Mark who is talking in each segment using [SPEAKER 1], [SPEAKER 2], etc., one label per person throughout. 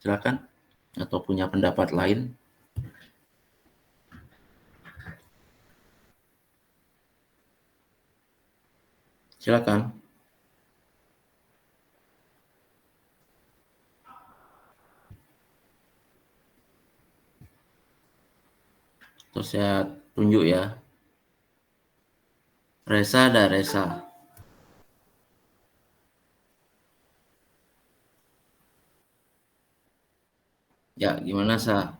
[SPEAKER 1] Silakan, atau punya pendapat lain. Silakan. Terus saya tunjuk ya. Resa ada Resa. Ya, gimana Sa?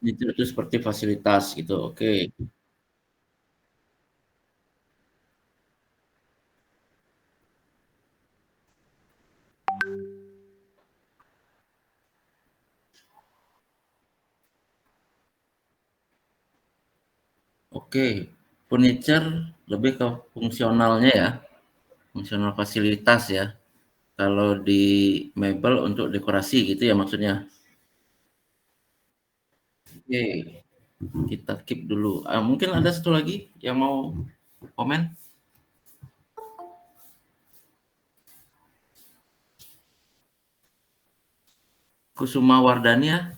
[SPEAKER 1] Itu seperti fasilitas gitu. Oke. Oke. Furniture lebih ke fungsionalnya ya. Fungsional fasilitas ya. Kalau di mebel untuk dekorasi gitu ya maksudnya. Oke. Kita keep dulu. Mungkin ada satu lagi yang mau komen? Kusuma Wardania.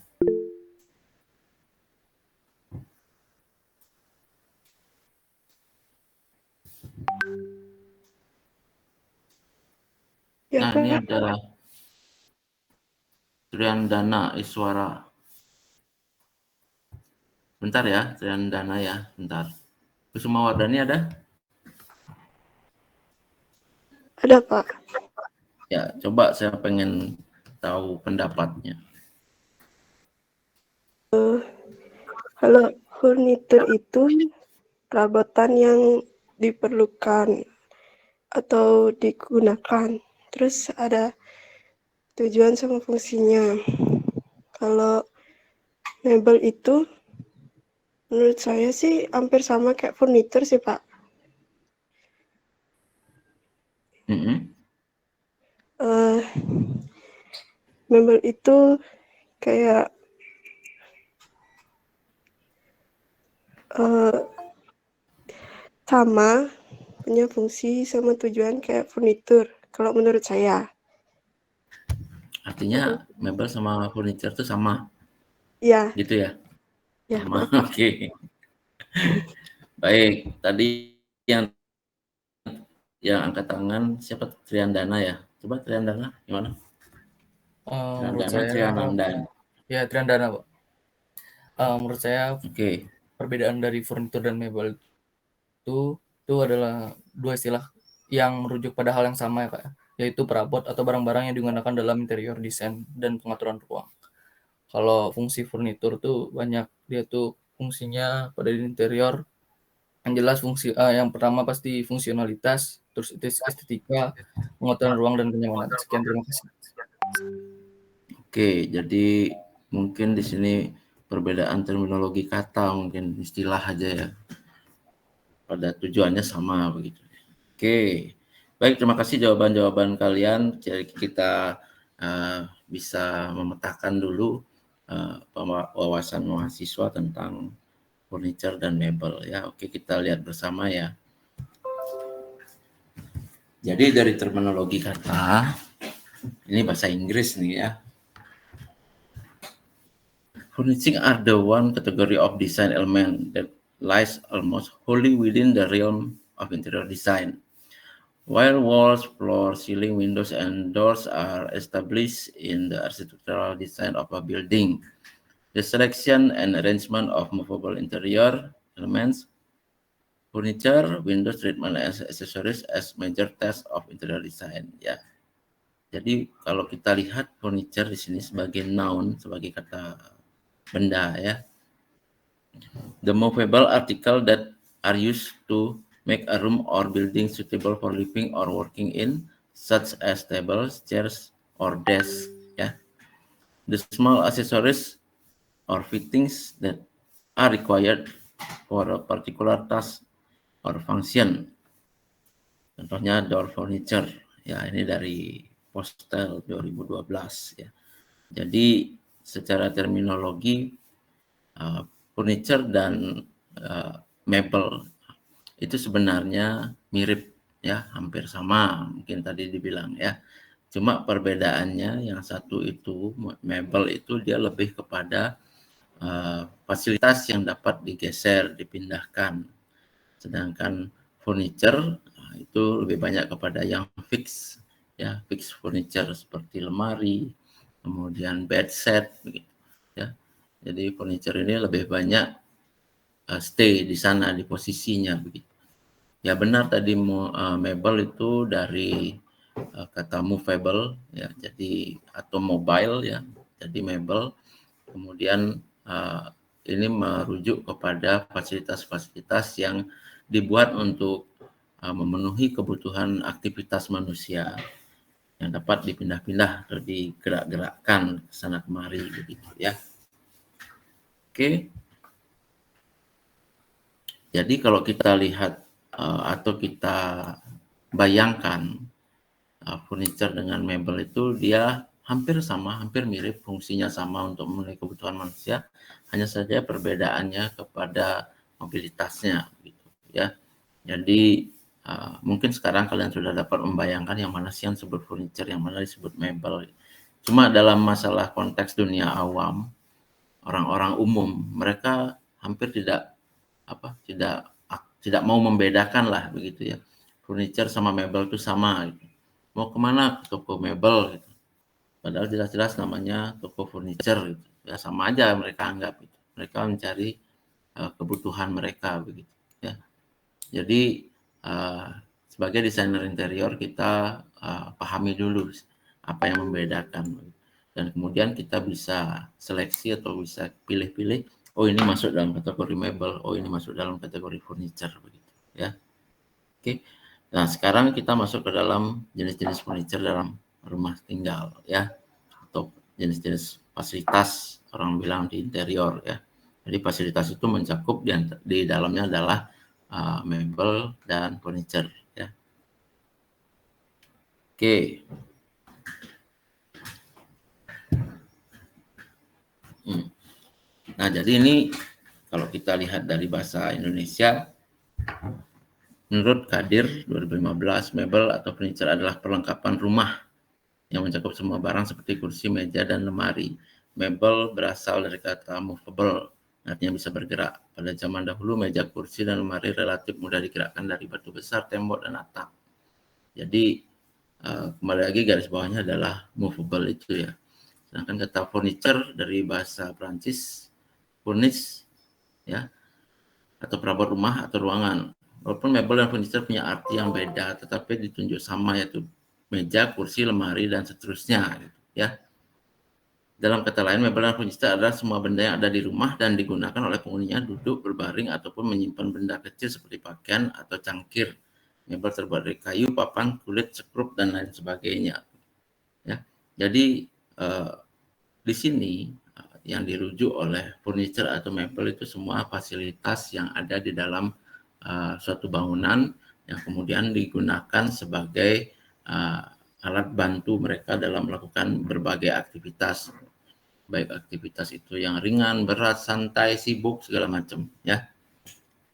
[SPEAKER 2] Ya,
[SPEAKER 1] Nah,
[SPEAKER 2] Pak.
[SPEAKER 1] ini ada Triandana Iswara. Bentar ya, Triandana ya, bentar. Kusuma Wardani ada?
[SPEAKER 2] Ada, Pak.
[SPEAKER 1] Ya, coba saya pengen tahu pendapatnya.
[SPEAKER 2] Kalau furnitur itu perabotan yang diperlukan atau digunakan. Terus ada tujuan sama fungsinya. Kalau mebel itu menurut saya sih hampir sama kayak furnitur sih, Pak. Uh, mebel itu kayak sama, punya fungsi sama tujuan kayak furnitur, kalau menurut saya.
[SPEAKER 1] Artinya mebel sama furniture itu sama,
[SPEAKER 2] Iya,
[SPEAKER 1] gitu ya?
[SPEAKER 2] ya
[SPEAKER 1] Sama,
[SPEAKER 2] maaf, Pak.
[SPEAKER 1] oke. Baik, tadi yang angkat tangan siapa? Triandana ya? Coba Triandana gimana?
[SPEAKER 3] Menurut
[SPEAKER 1] Triandana,
[SPEAKER 3] saya,
[SPEAKER 1] Trianandan.
[SPEAKER 3] ya Triandana, Pak. Menurut saya
[SPEAKER 1] Oke.
[SPEAKER 3] perbedaan dari furnitur dan mebel itu adalah dua istilah yang merujuk pada hal yang sama ya, Pak, yaitu perabot atau barang-barang yang digunakan dalam interior desain dan pengaturan ruang. Kalau fungsi furnitur tuh banyak, dia tuh fungsinya pada di interior. Yang jelas fungsi yang pertama pasti fungsionalitas, terus estetika, pengaturan ruang dan kenyamanan. Sekian, terima kasih.
[SPEAKER 1] Oke, jadi mungkin di sini perbedaan terminologi kata, mungkin istilah aja ya. Pada tujuannya sama begitu. Oke, baik, terima kasih jawaban-jawaban kalian. Jadi kita bisa memetakan dulu wawasan mahasiswa tentang furniture dan mebel ya. Oke, kita lihat bersama ya. Jadi dari terminologi kata, ini bahasa Inggris nih ya. Furnishing are the one category of design element that lies almost wholly within the realm of interior design. While walls, floors, ceiling, windows, and doors are established in the architectural design of a building, the selection and arrangement of movable interior elements, furniture, windows, treatment, and accessories as major tasks of interior design. Ya, jadi kalau kita lihat furniture di sini sebagai noun, sebagai kata benda ya. The movable article that are used to make a room or building suitable for living or working in, such as tables, chairs, or desks. Yeah. The small accessories or fittings that are required for a particular task or function. Contohnya door furniture. Ya, ini dari Postel 2012 ya. Jadi secara terminologi furniture dan mebel itu sebenarnya mirip ya, hampir sama mungkin tadi dibilang ya. Cuma perbedaannya yang satu itu mebel itu dia lebih kepada fasilitas yang dapat digeser, dipindahkan. Sedangkan furniture itu lebih banyak kepada yang fix ya, fix furniture seperti lemari, kemudian bed set begitu ya. Jadi furniture ini lebih banyak stay di sana di posisinya begitu. Ya benar tadi mebel itu dari kata movable ya, jadi atau mobile ya. Jadi mebel kemudian ini merujuk kepada fasilitas-fasilitas yang dibuat untuk memenuhi kebutuhan aktivitas manusia yang dapat dipindah-pindah atau digerak-gerakkan ke sana kemari begitu ya. Oke. Jadi kalau kita lihat atau kita bayangkan furniture dengan mebel itu dia hampir sama, hampir mirip, fungsinya sama untuk memenuhi kebutuhan manusia, hanya saja perbedaannya kepada mobilitasnya gitu ya. Jadi mungkin sekarang kalian sudah dapat membayangkan yang mana sih yang disebut furniture, yang mana disebut mebel. Cuma dalam masalah konteks dunia awam, orang-orang umum, mereka hampir tidak mau membedakan lah begitu ya. Furniture sama mebel itu sama gitu. Mau kemana ke toko mebel gitu. Padahal jelas-jelas namanya toko furniture gitu. Ya sama aja mereka anggap gitu. Mereka mencari kebutuhan mereka begitu ya. Jadi sebagai desainer interior kita pahami dulu apa yang membedakan dan kemudian kita bisa seleksi atau bisa pilih-pilih, oh ini masuk dalam kategori mebel, oh ini masuk dalam kategori furniture begitu ya. Oke. Nah, sekarang kita masuk ke dalam jenis-jenis furniture dalam rumah tinggal ya, atau jenis-jenis fasilitas orang bilang di interior ya. Jadi fasilitas itu mencakup di dalamnya adalah mebel dan furniture ya. Oke. Nah, jadi ini kalau kita lihat dari bahasa Indonesia, menurut Kadir 2015, mebel atau furniture adalah perlengkapan rumah yang mencakup semua barang seperti kursi, meja, dan lemari. Mebel berasal dari kata movable, artinya bisa bergerak. Pada zaman dahulu, meja, kursi, dan lemari relatif mudah digerakkan dari batu besar, tembok, dan atap. Jadi, kembali lagi garis bawahnya adalah movable itu ya. Sedangkan kata furniture dari bahasa Prancis, furnish, ya, atau perabot rumah atau ruangan. Walaupun mebel dan furniture punya arti yang beda, tetapi ditunjuk sama, yaitu meja, kursi, lemari, dan seterusnya. Gitu, ya. Dalam kata lain, mebel dan furniture adalah semua benda yang ada di rumah dan digunakan oleh penghuninya duduk, berbaring, ataupun menyimpan benda kecil seperti pakaian atau cangkir. Mebel terbuat dari kayu, papan, kulit, sekrup, dan lain sebagainya. Ya. Jadi di sini yang dirujuk oleh furniture atau mebel itu semua fasilitas yang ada di dalam suatu bangunan yang kemudian digunakan sebagai alat bantu mereka dalam melakukan berbagai aktivitas, baik aktivitas itu yang ringan, berat, santai, sibuk, segala macam ya,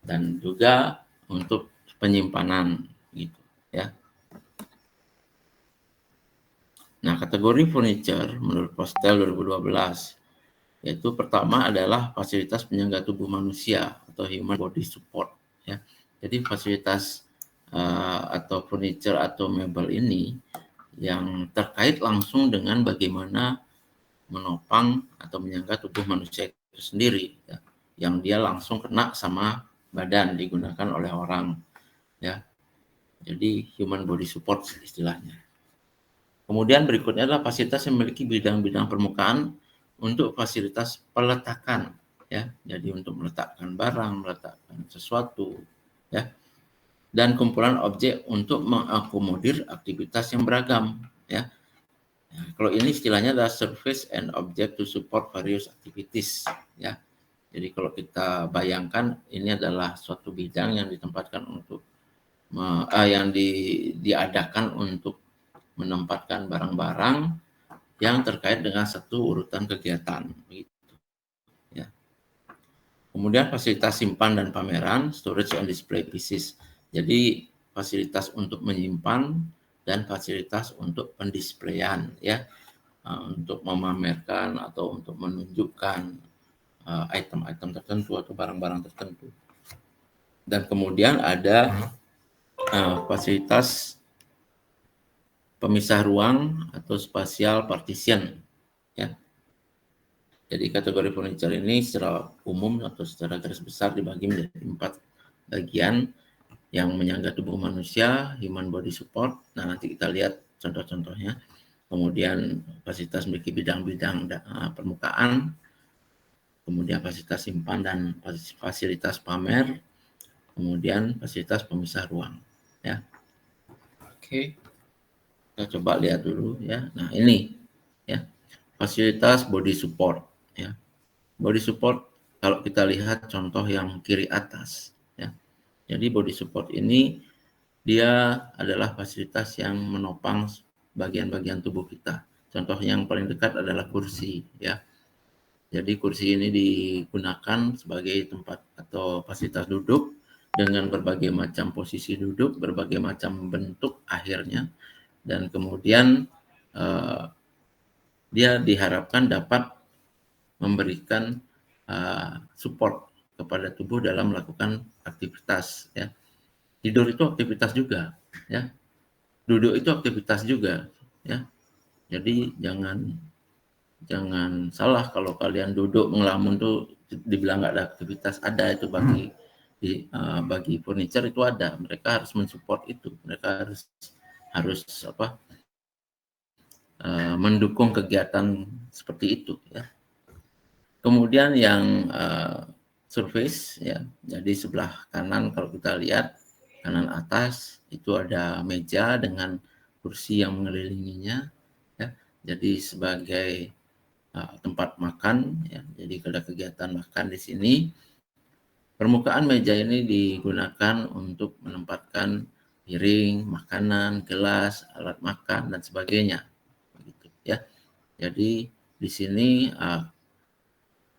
[SPEAKER 1] dan juga untuk penyimpanan gitu ya. Nah, kategori furniture menurut Postel 2012 yaitu pertama adalah fasilitas penyangga tubuh manusia atau human body support ya. Jadi fasilitas atau furniture atau mebel ini yang terkait langsung dengan bagaimana menopang atau menyangga tubuh manusia itu sendiri ya, yang dia langsung kena sama badan digunakan oleh orang ya. Jadi human body support istilahnya. Kemudian berikutnya adalah fasilitas yang memiliki bidang-bidang permukaan untuk fasilitas peletakan ya. Jadi untuk meletakkan barang, meletakkan sesuatu ya. Dan kumpulan objek untuk mengakomodir aktivitas yang beragam ya. Nah, kalau ini istilahnya adalah surface and object to support various activities ya. Jadi kalau kita bayangkan ini adalah suatu bidang yang ditempatkan untuk yang diadakan untuk menempatkan barang-barang yang terkait dengan satu urutan kegiatan. Begitu. Ya. Kemudian fasilitas simpan dan pameran, storage and display pieces. Jadi fasilitas untuk menyimpan dan fasilitas untuk pendisplayan ya, untuk memamerkan atau untuk menunjukkan item-item tertentu atau barang-barang tertentu. Dan kemudian ada fasilitas pemisah ruang atau spatial partition ya. Jadi kategori furniture ini secara umum atau secara garis besar dibagi menjadi 4 bagian yang menyangga tubuh manusia, human body support. Nah, nanti kita lihat contoh-contohnya. Kemudian fasilitas memiliki bidang-bidang permukaan, kemudian fasilitas simpan dan fasilitas pamer, kemudian fasilitas pemisah ruang. Ya, oke, kita coba lihat dulu ya. Nah, ini ya fasilitas body support. Ya, body support kalau kita lihat contoh yang kiri atas. Ya, jadi body support ini dia adalah fasilitas yang menopang bagian-bagian tubuh kita. Contoh yang paling dekat adalah kursi. Ya, jadi kursi ini digunakan sebagai tempat atau fasilitas duduk dengan berbagai macam posisi duduk, berbagai macam bentuk akhirnya, dan kemudian dia diharapkan dapat memberikan support kepada tubuh dalam melakukan aktivitas. Ya, tidur itu aktivitas juga, ya. Duduk itu aktivitas juga, ya. Jadi jangan salah kalau kalian duduk ngelamun tuh dibilang nggak ada aktivitas. Ada itu bagi furniture itu ada. Mereka harus mensupport itu. Mereka harus mendukung kegiatan seperti itu, ya. Kemudian yang surface ya. Jadi sebelah kanan kalau kita lihat kanan atas itu ada meja dengan kursi yang mengelilinginya ya. Jadi sebagai tempat makan ya. Jadi ada kegiatan makan di sini. Permukaan meja ini digunakan untuk menempatkan piring, makanan, gelas, alat makan dan sebagainya. Begitu ya. Jadi di sini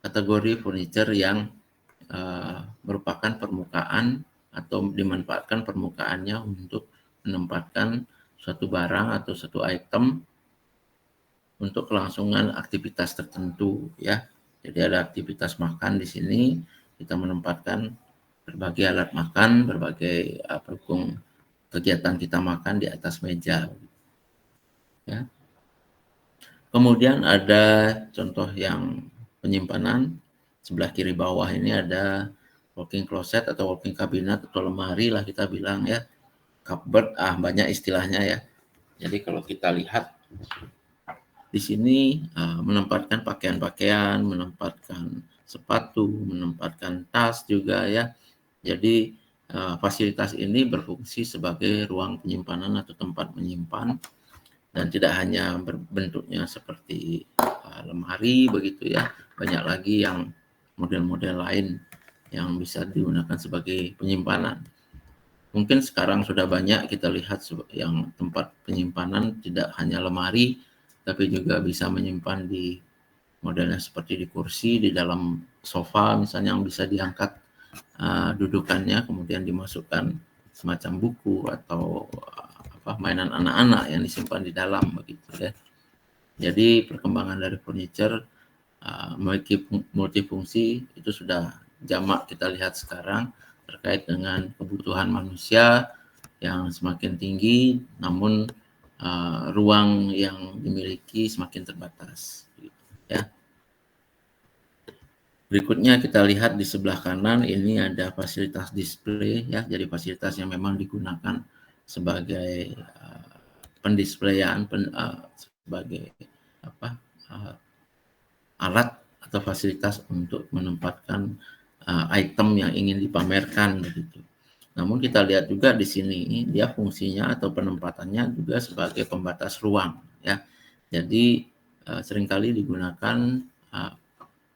[SPEAKER 1] kategori furniture yang merupakan permukaan atau dimanfaatkan permukaannya untuk menempatkan suatu barang atau suatu item untuk kelangsungan aktivitas tertentu ya. Jadi ada aktivitas makan di sini, kita menempatkan berbagai alat makan, berbagai pendukung kegiatan kita makan di atas meja. Ya. Kemudian ada contoh yang penyimpanan. Sebelah kiri bawah ini ada walking closet atau walking cabinet atau lemari lah kita bilang ya. Cupboard, banyak istilahnya ya. Jadi kalau kita lihat di sini menempatkan pakaian-pakaian, menempatkan sepatu, menempatkan tas juga ya. Jadi fasilitas ini berfungsi sebagai ruang penyimpanan atau tempat menyimpan dan tidak hanya bentuknya seperti lemari begitu ya. Banyak lagi yang model-model lain yang bisa digunakan sebagai penyimpanan. Mungkin sekarang sudah banyak kita lihat yang tempat penyimpanan tidak hanya lemari, tapi juga bisa menyimpan di modelnya seperti di kursi, di dalam sofa misalnya yang bisa diangkat dudukannya, kemudian dimasukkan semacam buku atau mainan anak-anak yang disimpan di dalam begitu ya. Jadi perkembangan dari furniture multifungsi itu sudah jamak kita lihat sekarang terkait dengan kebutuhan manusia yang semakin tinggi, namun ruang yang dimiliki semakin terbatas. Ya. Berikutnya kita lihat di sebelah kanan ini ada fasilitas display ya, jadi fasilitas yang memang digunakan sebagai pendisplayan, sebagai alat atau fasilitas untuk menempatkan item yang ingin dipamerkan begitu. Namun kita lihat juga di sini dia fungsinya atau penempatannya juga sebagai pembatas ruang ya. Jadi seringkali digunakan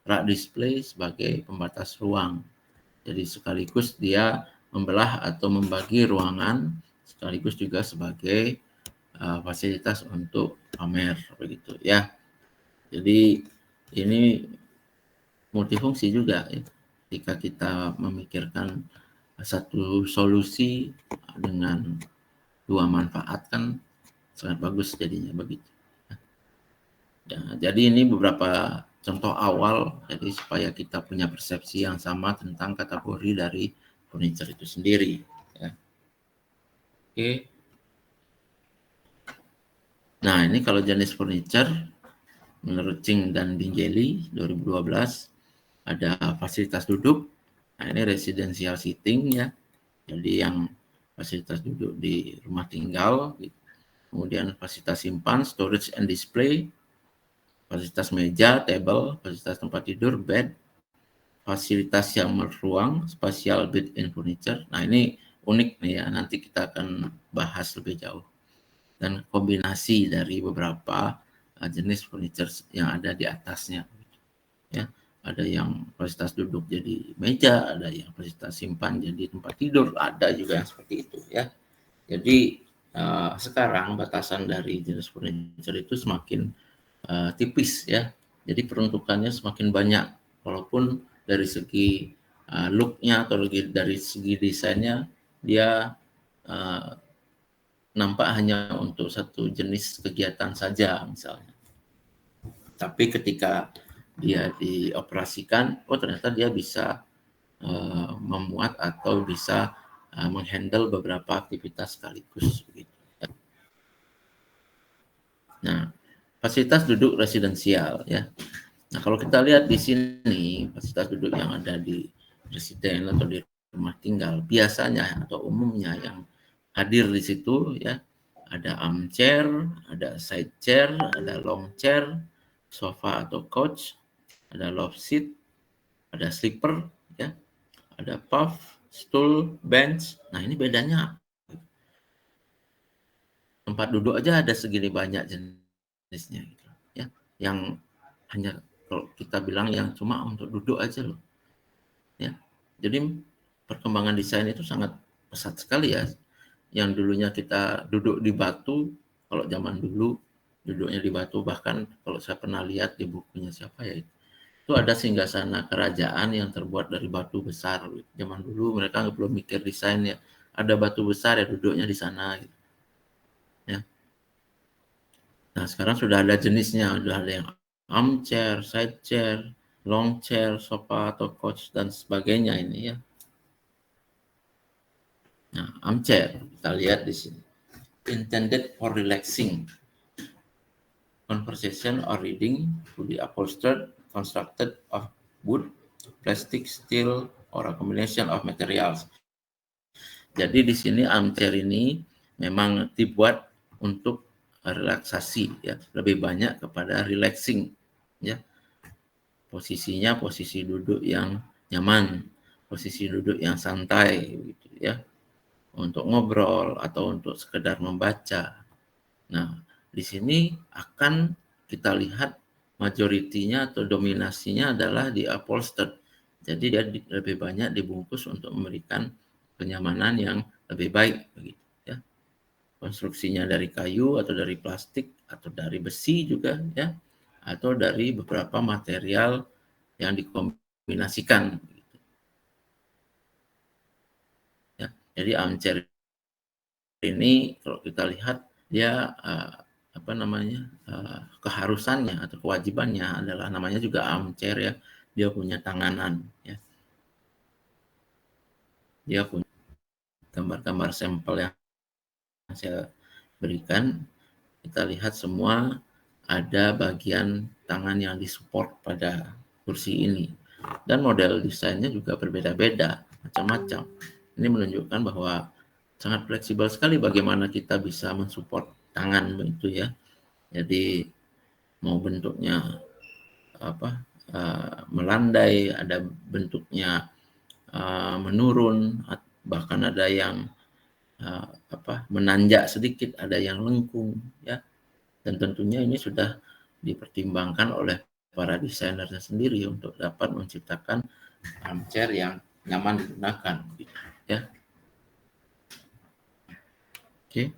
[SPEAKER 1] rak display sebagai pembatas ruang. Jadi sekaligus dia membelah atau membagi ruangan sekaligus juga sebagai fasilitas untuk pamer begitu ya. Jadi ini multifungsi juga ya. ketika kita memikirkan satu solusi dengan dua manfaat kan sangat bagus jadinya begitu. Ya, jadi ini beberapa contoh awal jadi supaya kita punya persepsi yang sama tentang kategori dari furniture itu sendiri. Ya. Oke. Nah ini kalau jenis furniture menurut Ching dan Binjeli 2012 ada fasilitas duduk. Nah ini residential seating ya. Jadi yang fasilitas duduk di rumah tinggal, kemudian fasilitas simpan, storage and display, fasilitas meja, table, fasilitas tempat tidur, bed, fasilitas yang meruang, spatial built-in furniture. Nah ini unik nih ya, nanti kita akan bahas lebih jauh. Dan kombinasi dari beberapa jenis furniture yang ada di atasnya. Ya, ada yang fasilitas duduk jadi meja, ada yang fasilitas simpan jadi tempat tidur, ada juga yang seperti itu ya. Jadi sekarang batasan dari jenis furniture itu semakin tipis ya. Jadi peruntukannya semakin banyak, walaupun dari segi look-nya atau dari segi desainnya dia nampak hanya untuk satu jenis kegiatan saja misalnya. Tapi ketika dia dioperasikan, oh ternyata dia bisa memuat atau bisa menghandle beberapa aktivitas sekaligus. Nah, fasilitas duduk residensial ya. Nah, kalau kita lihat di sini fasilitas duduk yang ada di residen atau di rumah tinggal biasanya atau umumnya yang hadir di situ ya ada armchair, ada side chair, ada long chair, sofa atau couch, ada love seat, ada sleeper ya, ada puff, stool, bench. Nah, ini bedanya tempat duduk aja ada segini banyak jenisnya gitu ya. Yang hanya kalau kita bilang yang cuma untuk duduk aja loh. Ya. Jadi perkembangan desain itu sangat pesat sekali ya. Yang dulunya kita duduk di batu, kalau zaman dulu duduknya di batu, bahkan kalau saya pernah lihat di bukunya siapa ya, itu ada singgasana kerajaan yang terbuat dari batu besar. Zaman dulu mereka belum mikir desain ya, ada batu besar ya duduknya di sana. Gitu. Ya. Nah sekarang sudah ada jenisnya, sudah ada yang armchair, side chair, long chair, sofa atau couch dan sebagainya ini ya. Nah, armchair kita lihat di sini. Intended for relaxing, conversation or reading, fully upholstered, constructed of wood, plastic, steel, or a combination of materials. Jadi di sini armchair ini memang dibuat untuk relaksasi ya, lebih banyak kepada relaxing ya. Posisinya posisi duduk yang nyaman, posisi duduk yang santai gitu ya. Untuk ngobrol atau untuk sekedar membaca. Nah, di sini akan kita lihat majoritinya atau dominasinya adalah di upholstered. Jadi dia lebih banyak dibungkus untuk memberikan kenyamanan yang lebih baik begitu ya. Konstruksinya dari kayu atau dari plastik atau dari besi juga ya, atau dari beberapa material yang dikombinasikan gitu. Ya. Jadi armchair ini kalau kita lihat dia keharusannya atau kewajibannya adalah namanya juga armchair ya, dia punya tanganan ya, dia punya gambar-gambar sampel yang saya berikan, kita lihat semua ada bagian tangan yang disupport pada kursi ini dan model desainnya juga berbeda-beda macam-macam. Ini menunjukkan bahwa sangat fleksibel sekali bagaimana kita bisa mensupport tangan begitu ya. Jadi mau bentuknya melandai, ada bentuknya menurun, bahkan ada yang menanjak sedikit, ada yang lengkung ya. Dan tentunya ini sudah dipertimbangkan oleh para desainernya sendiri untuk dapat menciptakan armchair yang nyaman digunakan ya. Oke.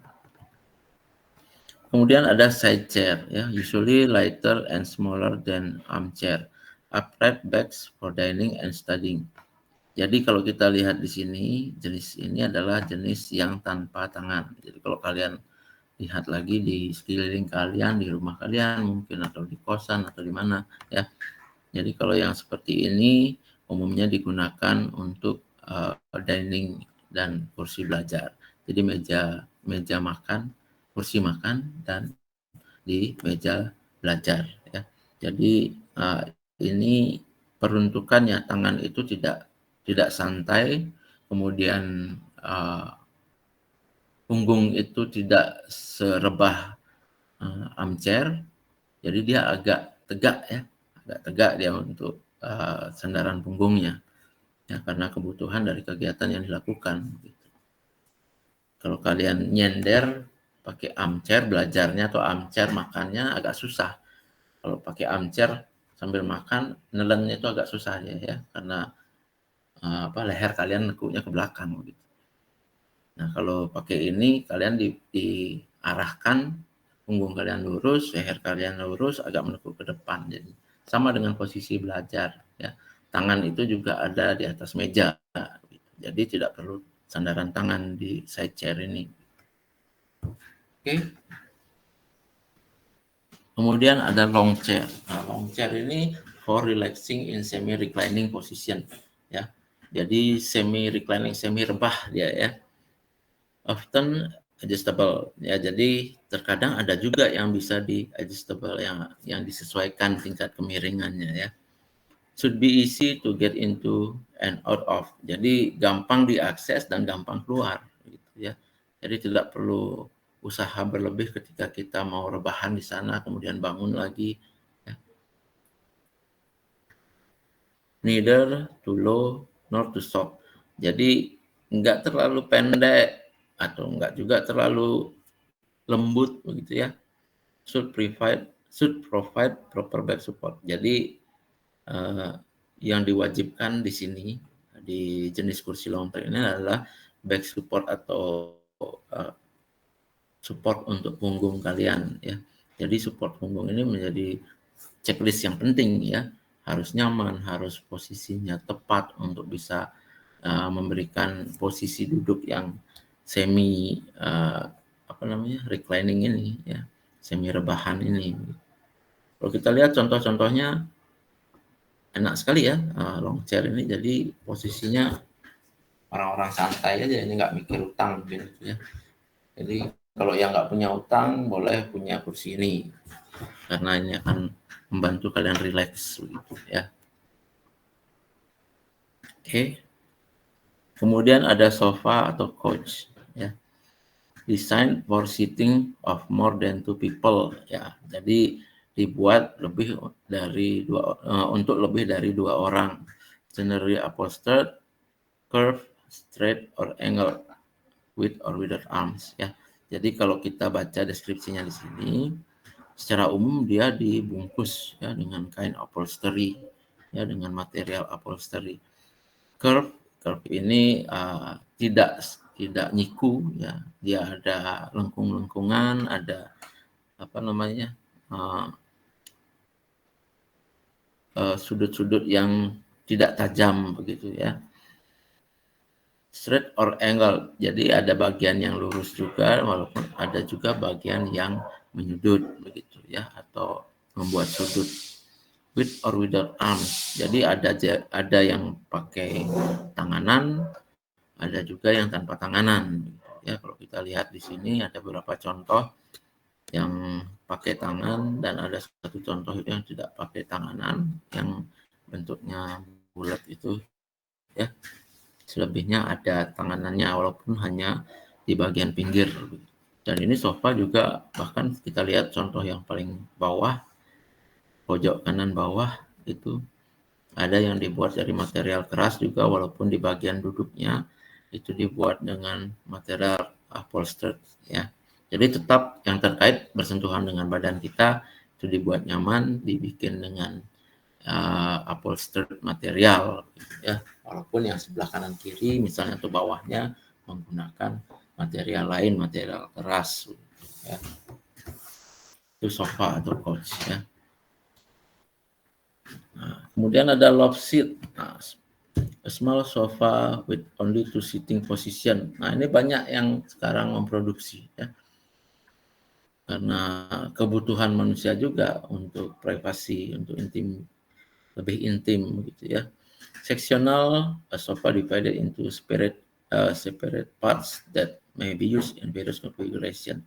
[SPEAKER 1] Kemudian ada side chair ya, usually lighter and smaller than armchair, upright backs for dining and studying. Jadi kalau kita lihat di sini, jenis ini adalah jenis yang tanpa tangan. Jadi kalau kalian lihat lagi di sekeliling kalian, di rumah kalian mungkin, atau di kosan atau di mana ya. Jadi kalau yang seperti ini umumnya digunakan untuk dining dan kursi belajar. Jadi meja makan, kursi makan, dan di meja belajar ya. Jadi ini peruntukannya, tangan itu tidak santai, kemudian punggung itu tidak serebah armchair, jadi dia agak tegak ya, agak tegak dia untuk sandaran punggungnya ya, karena kebutuhan dari kegiatan yang dilakukan. Kalau kalian nyender pakai armchair belajarnya atau armchair makannya agak susah. Kalau pakai armchair sambil makan, nelennya itu agak susah ya, karena leher kalian nekuknya ke belakang gitu. Nah, kalau pakai ini kalian diarahkan, punggung kalian lurus, leher kalian lurus, agak menekuk ke depan. Jadi sama dengan posisi belajar ya. Tangan itu juga ada di atas meja. Gitu. Jadi tidak perlu sandaran tangan di side chair ini. Oke. Kemudian ada long chair. Nah, long chair ini for relaxing in semi reclining position ya. Jadi semi reclining, semi rebah dia ya. Often adjustable ya, jadi terkadang ada juga yang bisa di adjustable, yang disesuaikan tingkat kemiringannya ya. Should be easy to get into and out of, jadi gampang diakses dan gampang keluar gitu ya. Jadi tidak perlu usaha berlebih ketika kita mau rebahan di sana kemudian bangun lagi ya. Neither too low nor too short, jadi enggak terlalu pendek atau enggak juga terlalu lembut begitu ya. Should provide proper back support. Jadi yang diwajibkan di sini di jenis kursi long chair ini adalah back support atau support untuk punggung kalian ya. Jadi support punggung ini menjadi checklist yang penting ya. Harus nyaman, harus posisinya tepat untuk bisa memberikan posisi duduk yang semi reclining ini ya, semi rebahan ini. Kalau kita lihat contoh-contohnya enak sekali ya long chair ini. Jadi posisinya orang-orang santai aja, ini nggak mikir utang gitu ya. Jadi kalau yang nggak punya utang boleh punya kursi ini karena ini akan membantu kalian rileks gitu ya. Oke. Kemudian ada sofa atau couch ya. Design for sitting of more than 2 people ya. Jadi dibuat untuk lebih dari 2 orang. Generally upholstered, curved, straight or angled, with or without arms ya. Jadi kalau kita baca deskripsinya di sini, secara umum dia dibungkus ya dengan kain upholstery ya, dengan material upholstery. Curve ini tidak nyiku ya, dia ada lengkung-lengkungan, ada sudut-sudut yang tidak tajam begitu ya. Straight or angle, jadi ada bagian yang lurus juga, walaupun ada juga bagian yang menyudut begitu ya, atau membuat sudut. With or without arms, jadi ada yang pakai tanganan, ada juga yang tanpa tanganan ya. Kalau kita lihat di sini ada beberapa contoh yang pakai tangan dan ada satu contoh yang tidak pakai tanganan yang bentuknya bulat itu ya. Selebihnya ada tanganannya walaupun hanya di bagian pinggir. Dan ini sofa juga, bahkan kita lihat contoh yang paling bawah, pojok kanan bawah itu ada yang dibuat dari material keras juga, walaupun di bagian duduknya itu dibuat dengan material upholstered ya. Jadi tetap yang terkait bersentuhan dengan badan kita itu dibuat nyaman, dibikin dengan upholstered material ya. Walaupun yang sebelah kanan kiri misalnya atau bawahnya menggunakan material lain, material keras ya. Itu sofa atau couch ya. Nah, kemudian ada love seat. Nah, a small sofa with only 2 sitting position. Nah, ini banyak yang sekarang memproduksi ya. Karena kebutuhan manusia juga untuk privasi, untuk lebih intim gitu ya. Sectional, a sofa divided into separate parts that may be used in various configuration.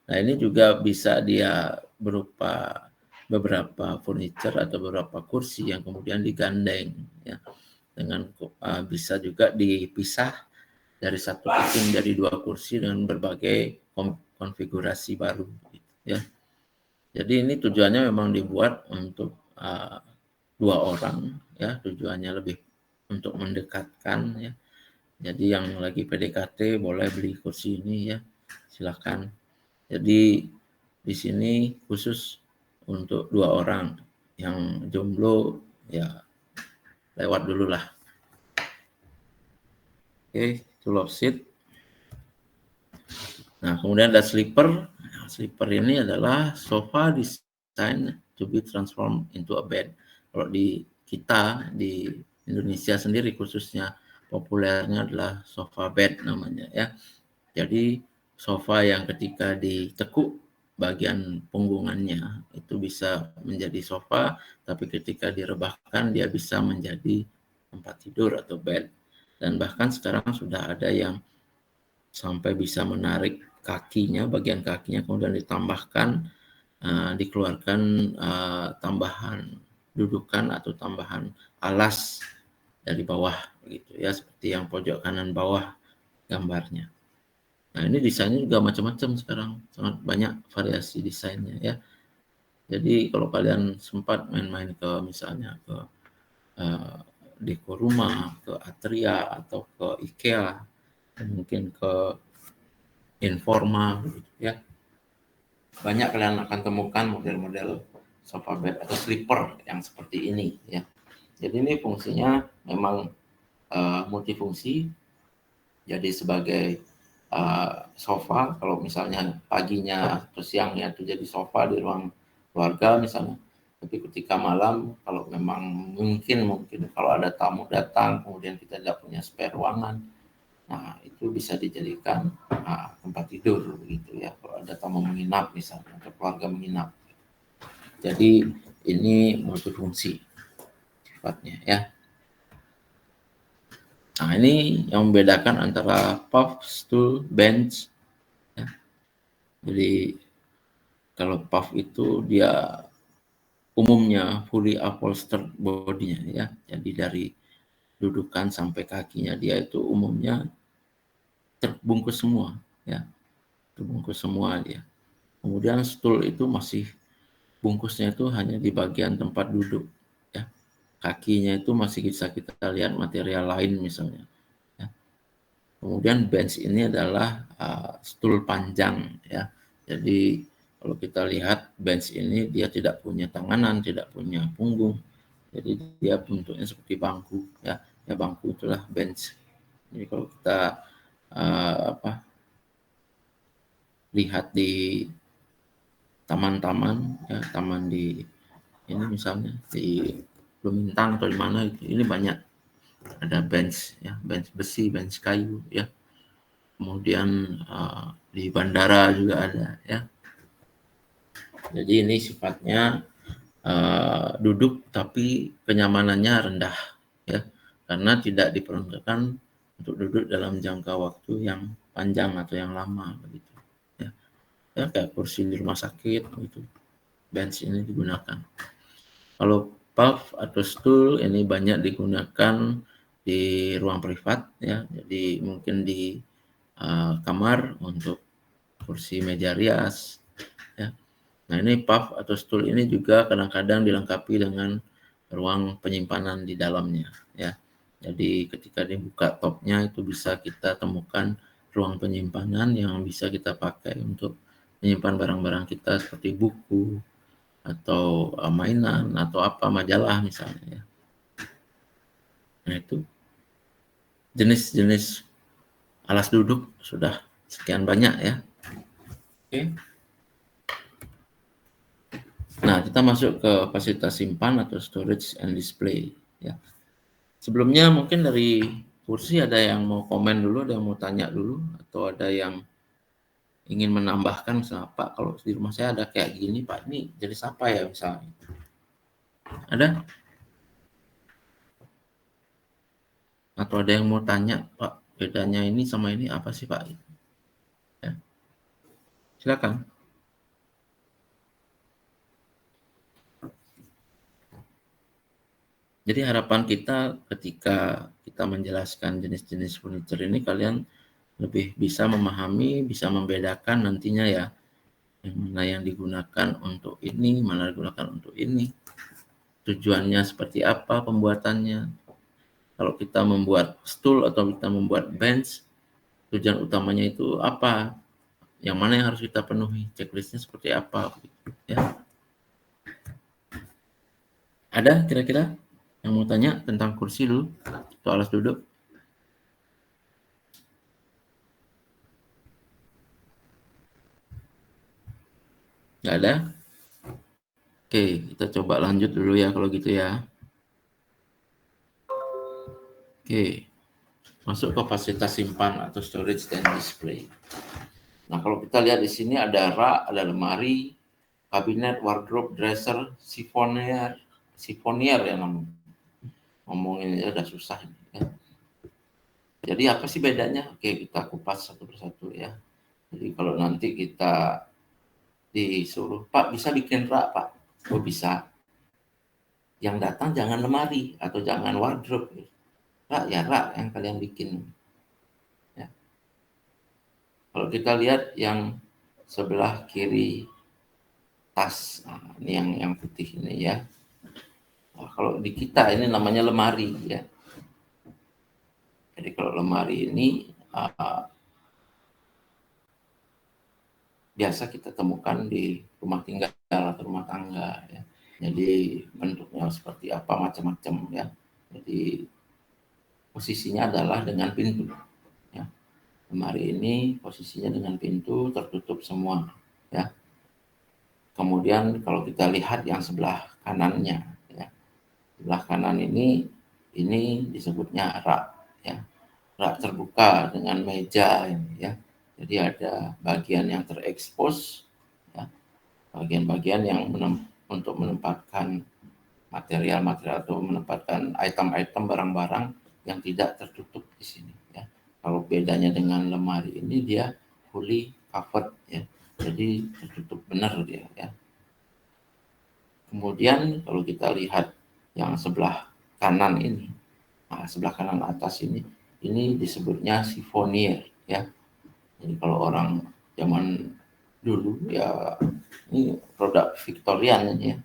[SPEAKER 1] Nah, ini juga bisa dia berupa beberapa furniture atau beberapa kursi yang kemudian digandeng ya, dengan bisa juga dipisah dari satu kursi menjadi 2 kursi dengan berbagai konfigurasi baru gitu ya. Jadi ini tujuannya memang dibuat untuk 2 orang ya, tujuannya lebih untuk mendekatkan ya. Jadi yang lagi PDKT boleh beli kursi ini ya, silakan. Jadi di sini khusus untuk 2 orang, yang jomblo ya lewat dulu lah. Oke, itu love seat. Nah, kemudian ada sleeper. Nah, sleeper ini adalah sofa designed to be transformed into a bed. Kalau di kita di Indonesia sendiri khususnya populernya adalah sofa bed namanya ya. Jadi sofa yang ketika ditekuk bagian punggungannya itu bisa menjadi sofa, tapi ketika direbahkan dia bisa menjadi tempat tidur atau bed. Dan bahkan sekarang sudah ada yang sampai bisa menarik kakinya, bagian kakinya, kemudian ditambahkan, dikeluarkan tambahan dudukan atau tambahan alas dari bawah, begitu ya, seperti yang pojok kanan bawah gambarnya. Nah, ini desainnya juga macam-macam sekarang, sangat banyak variasi desainnya ya. Jadi kalau kalian sempat main-main ke misalnya ke Deko Rumah, ke Atria atau ke IKEA, mungkin ke Informa gitu ya. Banyak kalian akan temukan model-model sofa bed atau sleeper yang seperti ini ya. Jadi ini fungsinya memang multifungsi. Jadi sebagai sofa, kalau misalnya paginya atau siangnya itu jadi sofa di ruang keluarga misalnya. Tapi ketika malam, kalau memang mungkin kalau ada tamu datang, kemudian kita tidak punya spare ruangan, nah itu bisa dijadikan tempat tidur begitu ya. Kalau ada tamu menginap misalnya, atau keluarga menginap. Jadi ini multifungsi sifatnya ya. Nah, ini yang membedakan antara puff, stool, bench. Ya. Jadi kalau puff itu dia umumnya fully upholstered bodinya ya. Jadi dari dudukan sampai kakinya dia itu umumnya terbungkus semua ya. Terbungkus semua dia. Kemudian stool itu masih bungkusnya itu hanya di bagian tempat duduk ya. Kakinya itu masih bisa kita lihat material lain misalnya. Kemudian bench ini adalah stool panjang ya. Jadi kalau kita lihat bench ini dia tidak punya tanganan, tidak punya punggung. Jadi dia bentuknya seperti bangku ya. Ya bangku itulah bench. Jadi kalau kita lihat di taman-taman ya, taman di ini misalnya di Lumintang atau di mana ini banyak ada bench ya, bench besi, bench kayu ya. Kemudian di bandara juga ada ya. Jadi ini sifatnya duduk tapi kenyamanannya rendah ya, karena tidak diperuntukkan untuk duduk dalam jangka waktu yang panjang atau yang lama begitu ya. Ya kayak kursi di rumah sakit gitu. Bench ini digunakan. Kalau puff atau stool ini banyak digunakan di ruang privat ya. Jadi mungkin di kamar untuk kursi meja rias ya. Nah, ini puff atau stool ini juga kadang-kadang dilengkapi dengan ruang penyimpanan di dalamnya ya. Jadi ketika dibuka topnya itu bisa kita temukan ruang penyimpanan yang bisa kita pakai untuk menyimpan barang-barang kita seperti buku atau mainan atau apa majalah misalnya ya. Nah, itu jenis-jenis alas duduk sudah sekian banyak ya. Oke. Nah, kita masuk ke fasilitas simpan atau storage and display ya. Sebelumnya mungkin dari kursi ada yang mau komen dulu, ada yang mau tanya dulu, atau ada yang ingin menambahkan misalnya, Pak, kalau di rumah saya ada kayak gini, Pak, ini jadi apa ya misalnya? Ada? Atau ada yang mau tanya, Pak, bedanya ini sama ini apa sih, Pak? Ya, silakan. Jadi harapan kita ketika kita menjelaskan jenis-jenis furniture ini, kalian lebih bisa memahami, bisa membedakan nantinya ya, yang mana yang digunakan untuk ini, mana digunakan untuk ini, tujuannya seperti apa pembuatannya. Kalau kita membuat stool atau kita membuat bench, tujuan utamanya itu apa, yang mana yang harus kita penuhi, checklistnya seperti apa, ya. Ada kira-kira yang mau tanya tentang kursi dulu atau alas duduk? Nggak ada? Oke, kita coba lanjut dulu ya kalau gitu ya. Oke, masuk ke fasilitas simpan atau storage dan display. Nah, kalau kita lihat di sini ada rak, ada lemari, kabinet, wardrobe, dresser, sifonier ya namanya. Ngomongin aja udah susah ya. Jadi apa sih bedanya? Oke, kita kupas satu persatu ya. Jadi kalau nanti kita disuruh, Pak bisa bikin rak, Pak? Oh bisa. Yang datang jangan lemari atau jangan wardrobe. Rak ya rak yang kalian bikin. Ya. Kalau kita lihat yang sebelah kiri tas, nah, ini yang putih ini ya. Nah, kalau di kita ini namanya lemari ya. Jadi kalau lemari ini biasa kita temukan di rumah tinggal atau rumah tangga ya. Jadi bentuknya seperti apa macam-macam ya. Jadi posisinya adalah dengan pintu ya. Lemari ini posisinya dengan pintu tertutup semua ya. Kemudian kalau kita lihat yang sebelah kanannya ya. Sebelah kanan ini disebutnya rak ya. Rak terbuka dengan meja ini ya. Jadi ada bagian yang terekspos ya. Bagian-bagian yang untuk menempatkan material-material atau menempatkan item-item barang-barang yang tidak tertutup di sini ya. Kalau bedanya dengan lemari ini dia fully covered ya. Jadi tertutup benar dia ya. Kemudian kalau kita lihat yang sebelah kanan ini, nah, sebelah kanan atas ini disebutnya sifonier ya. Jadi kalau orang zaman dulu ya ini produk Victorian ya.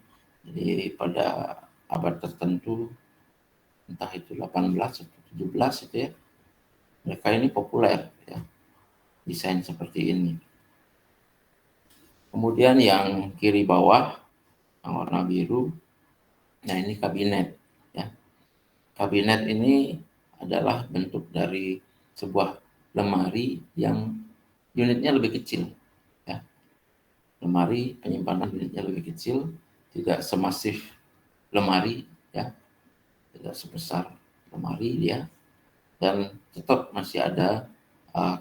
[SPEAKER 1] Jadi pada abad tertentu entah itu 18 atau 17 itu ya. Mereka ini populer ya. Desain seperti ini. Kemudian yang kiri bawah yang warna biru, nah ini kabinet ya. Kabinet ini adalah bentuk dari sebuah lemari yang unitnya lebih kecil ya. Lemari penyimpanan unitnya lebih kecil, tidak semasif lemari ya, tidak sebesar lemari dia, dan tetap masih ada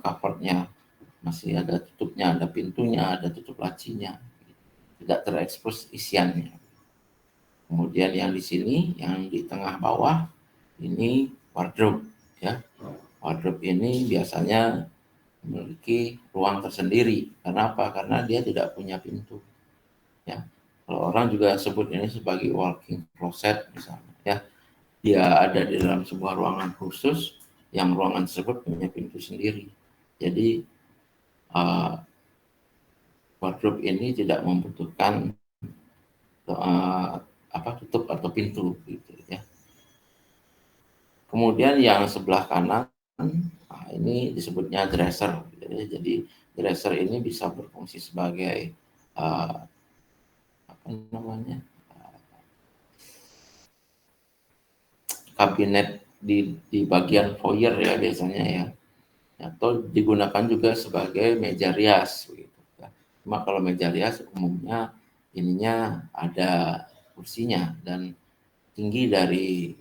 [SPEAKER 1] covernya, masih ada tutupnya, ada pintunya, ada tutup lacinya, tidak terekspos isiannya. Kemudian yang di sini, yang di tengah bawah, ini wardrobe ya. Wardrobe ini biasanya memiliki ruang tersendiri. Karena apa? Karena dia tidak punya pintu. Ya. Kalau orang juga sebut ini sebagai walk-in closet misalnya ya. Dia ada di dalam sebuah ruangan khusus yang ruangan tersebut punya pintu sendiri. Jadi wardrobe ini tidak membutuhkan tutup atau pintu gitu ya. Kemudian yang sebelah kanan, nah ini disebutnya dresser. Jadi dresser ini bisa berfungsi sebagai kabinet di bagian foyer ya biasanya ya. Atau digunakan juga sebagai meja rias begitu. Cuma kalau meja rias umumnya ininya ada kursinya dan tinggi dari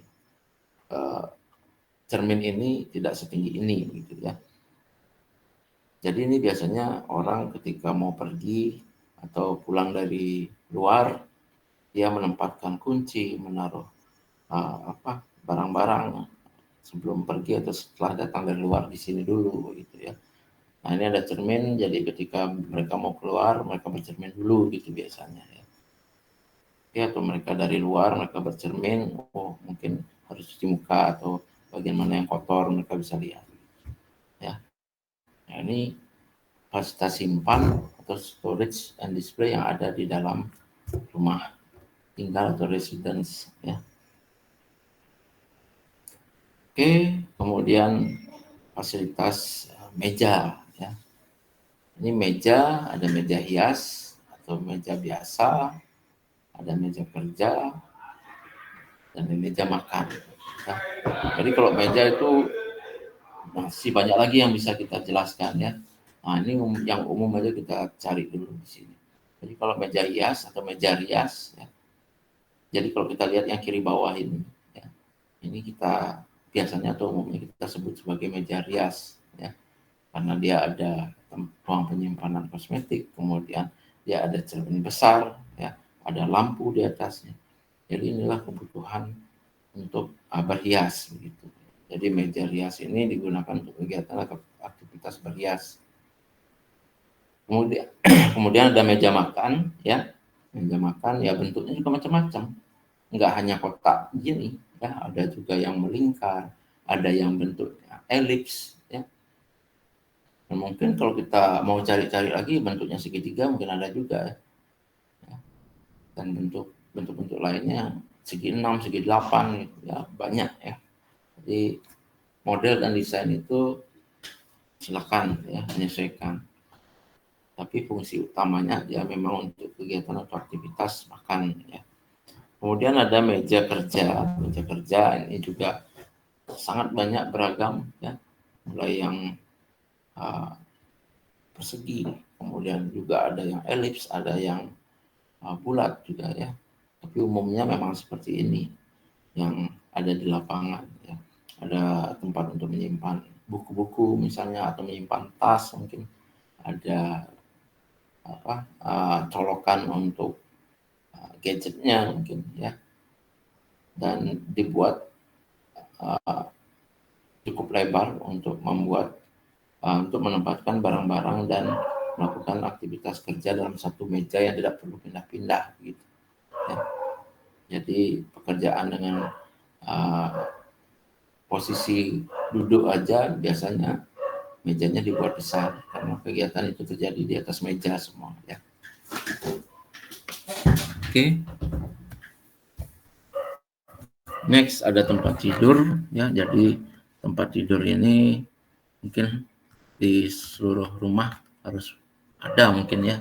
[SPEAKER 1] cermin ini tidak setinggi ini gitu ya. Jadi ini biasanya orang ketika mau pergi atau pulang dari luar, dia menempatkan kunci, menaruh barang-barang sebelum pergi atau setelah datang dari luar di sini dulu gitu ya. Nah ini ada cermin, jadi ketika mereka mau keluar, mereka bercermin dulu gitu biasanya ya. Ya, atau mereka dari luar, mereka bercermin, oh mungkin harus cuci muka atau bagian mana yang kotor, mereka bisa lihat. Ya, nah, ini fasilitas simpan atau storage and display yang ada di dalam rumah tinggal atau residence. Ya. Oke, kemudian fasilitas meja. Ya. Ini meja, ada meja hias atau meja biasa, ada meja kerja, dan meja makan. Ya. Jadi kalau meja itu masih banyak lagi yang bisa kita jelaskan ya. Nah ini yang umum aja kita cari dulu di sini. Jadi kalau meja hias atau meja rias, ya. Jadi kalau kita lihat yang kiri bawah ini, ya, ini kita biasanya atau umumnya kita sebut sebagai meja rias, ya, karena dia ada ruang penyimpanan kosmetik, kemudian dia ada cermin besar, ya, ada lampu di atasnya. Jadi inilah kebutuhan untuk berhias begitu. Jadi meja rias ini digunakan untuk kegiatan atau aktivitas berhias. Kemudian ada meja makan, ya. Meja makan ya bentuknya juga macam-macam. Enggak hanya kotak gini, ya, ada juga yang melingkar, ada yang bentuknya elips, ya. Dan mungkin kalau kita mau cari-cari lagi bentuknya segitiga mungkin ada juga, ya. Dan bentuk-bentuk lainnya segi 6, segi 8, ya banyak ya. Jadi model dan desain itu silakan ya menyesuaikan. Tapi fungsi utamanya ya memang untuk kegiatan atau aktivitas makan ya. Kemudian ada meja kerja. Meja kerja ini juga sangat banyak beragam ya. Mulai yang persegi, kemudian juga ada yang elips, ada yang bulat juga ya. Tapi umumnya memang seperti ini yang ada di lapangan ya. Ada tempat untuk menyimpan buku-buku misalnya atau menyimpan tas, mungkin ada colokan untuk gadgetnya mungkin ya, dan dibuat cukup lebar untuk untuk menempatkan barang-barang dan melakukan aktivitas kerja dalam satu meja yang tidak perlu pindah-pindah gitu ya. Jadi pekerjaan dengan posisi duduk aja biasanya mejanya dibuat besar karena kegiatan itu terjadi di atas meja semua ya. Oke. Next ada tempat tidur ya. Jadi tempat tidur ini mungkin di seluruh rumah harus ada mungkin ya.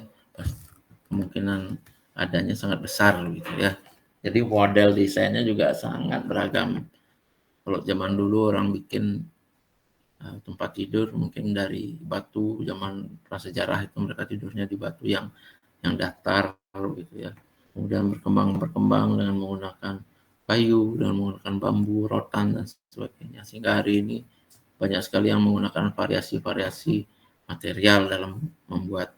[SPEAKER 1] Kemungkinan adanya sangat besar gitu ya. Jadi model desainnya juga sangat beragam. Kalau zaman dulu orang bikin tempat tidur mungkin dari batu, zaman prasejarah itu mereka tidurnya di batu yang datar gitu ya. Kemudian berkembang dengan menggunakan kayu, dan menggunakan bambu, rotan dan sebagainya. Sehingga hari ini banyak sekali yang menggunakan variasi-variasi material dalam membuat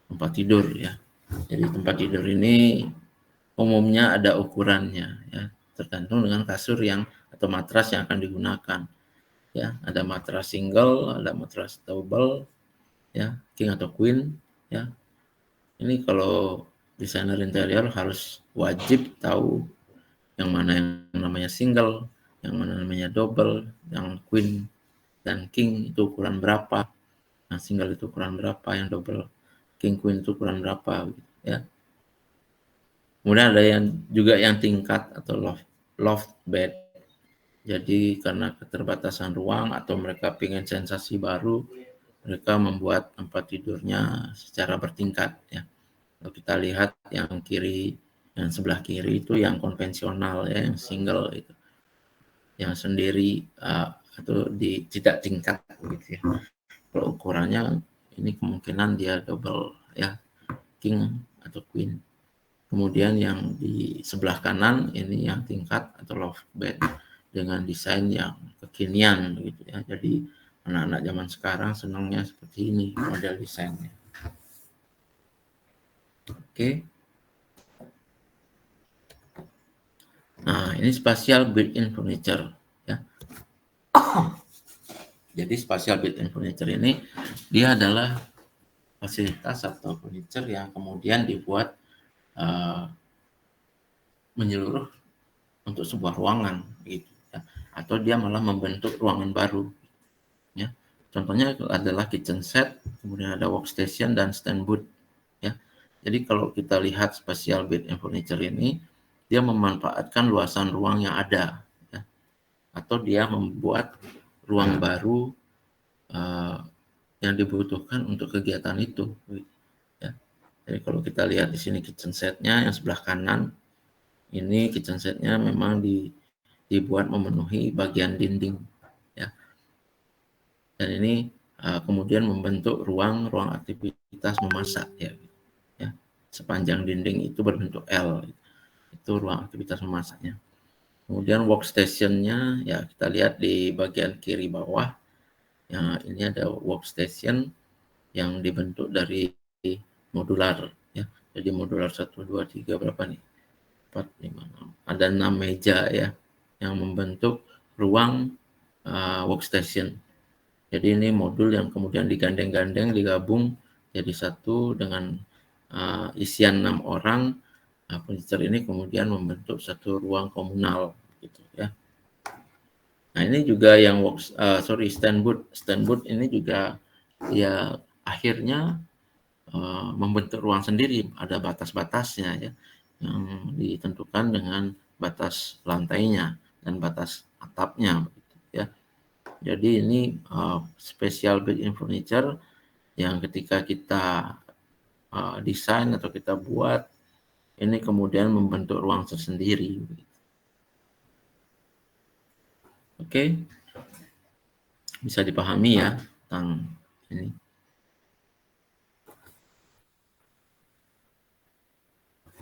[SPEAKER 1] tempat tidur ya. Jadi tempat tidur ini umumnya ada ukurannya ya, tergantung dengan kasur yang atau matras yang akan digunakan. Ya, ada matras single, ada matras double, ya, king atau queen, ya. Ini kalau desainer interior harus wajib tahu yang mana yang namanya single, yang mana namanya double, yang queen dan king itu ukuran berapa. Nah, single itu ukuran berapa, yang double, king, queen itu ukuran berapa, gitu, ya. Kemudian ada yang juga yang tingkat atau loft bed. Jadi karena keterbatasan ruang atau mereka pengen sensasi baru, mereka membuat tempat tidurnya secara bertingkat ya. Kalau kita lihat yang sebelah kiri itu yang konvensional ya, yang single itu, yang sendiri atau tidak tingkat gitu ya. Kalau ukurannya ini kemungkinan dia double ya, king atau queen. Kemudian yang di sebelah kanan ini yang tingkat atau loft bed dengan desain yang kekinian gitu ya. Jadi anak-anak zaman sekarang senangnya seperti ini model desainnya. Oke. Nah, ini spatial built-in furniture ya. Jadi spatial built-in furniture ini dia adalah fasilitas atau furniture yang kemudian dibuat menyeluruh untuk sebuah ruangan gitu ya. Atau dia malah membentuk ruangan baru ya. Contohnya adalah kitchen set, kemudian ada workstation dan stand booth ya. Jadi kalau kita lihat spatial built-in furniture ini, dia memanfaatkan luasan ruang yang ada ya. Atau dia membuat ruang baru yang dibutuhkan untuk kegiatan itu ya. Jadi kalau kita lihat di sini kitchen setnya yang sebelah kanan, ini kitchen setnya memang dibuat memenuhi bagian dinding ya. Dan ini kemudian membentuk ruang aktivitas memasak ya. Sepanjang dinding itu berbentuk L, itu ruang aktivitas memasaknya. Kemudian workstation-nya ya kita lihat di bagian kiri bawah. Ya, ini ada workstation yang dibentuk dari modular ya. Jadi modular 1 2 3 berapa nih? 4 5 6. Ada 6 meja ya yang membentuk ruang workstation. Jadi ini modul yang kemudian digandeng-gandeng, digabung jadi satu dengan isian 6 orang. Furniture ini kemudian membentuk satu ruang komunal gitu ya. Nah ini juga yang stand booth ini juga ya akhirnya membentuk ruang sendiri, ada batas-batasnya ya yang ditentukan dengan batas lantainya dan batas atapnya gitu ya. Jadi ini special built-in furniture yang ketika kita desain atau kita buat ini kemudian membentuk ruang tersendiri. Oke, bisa dipahami ya tentang ini.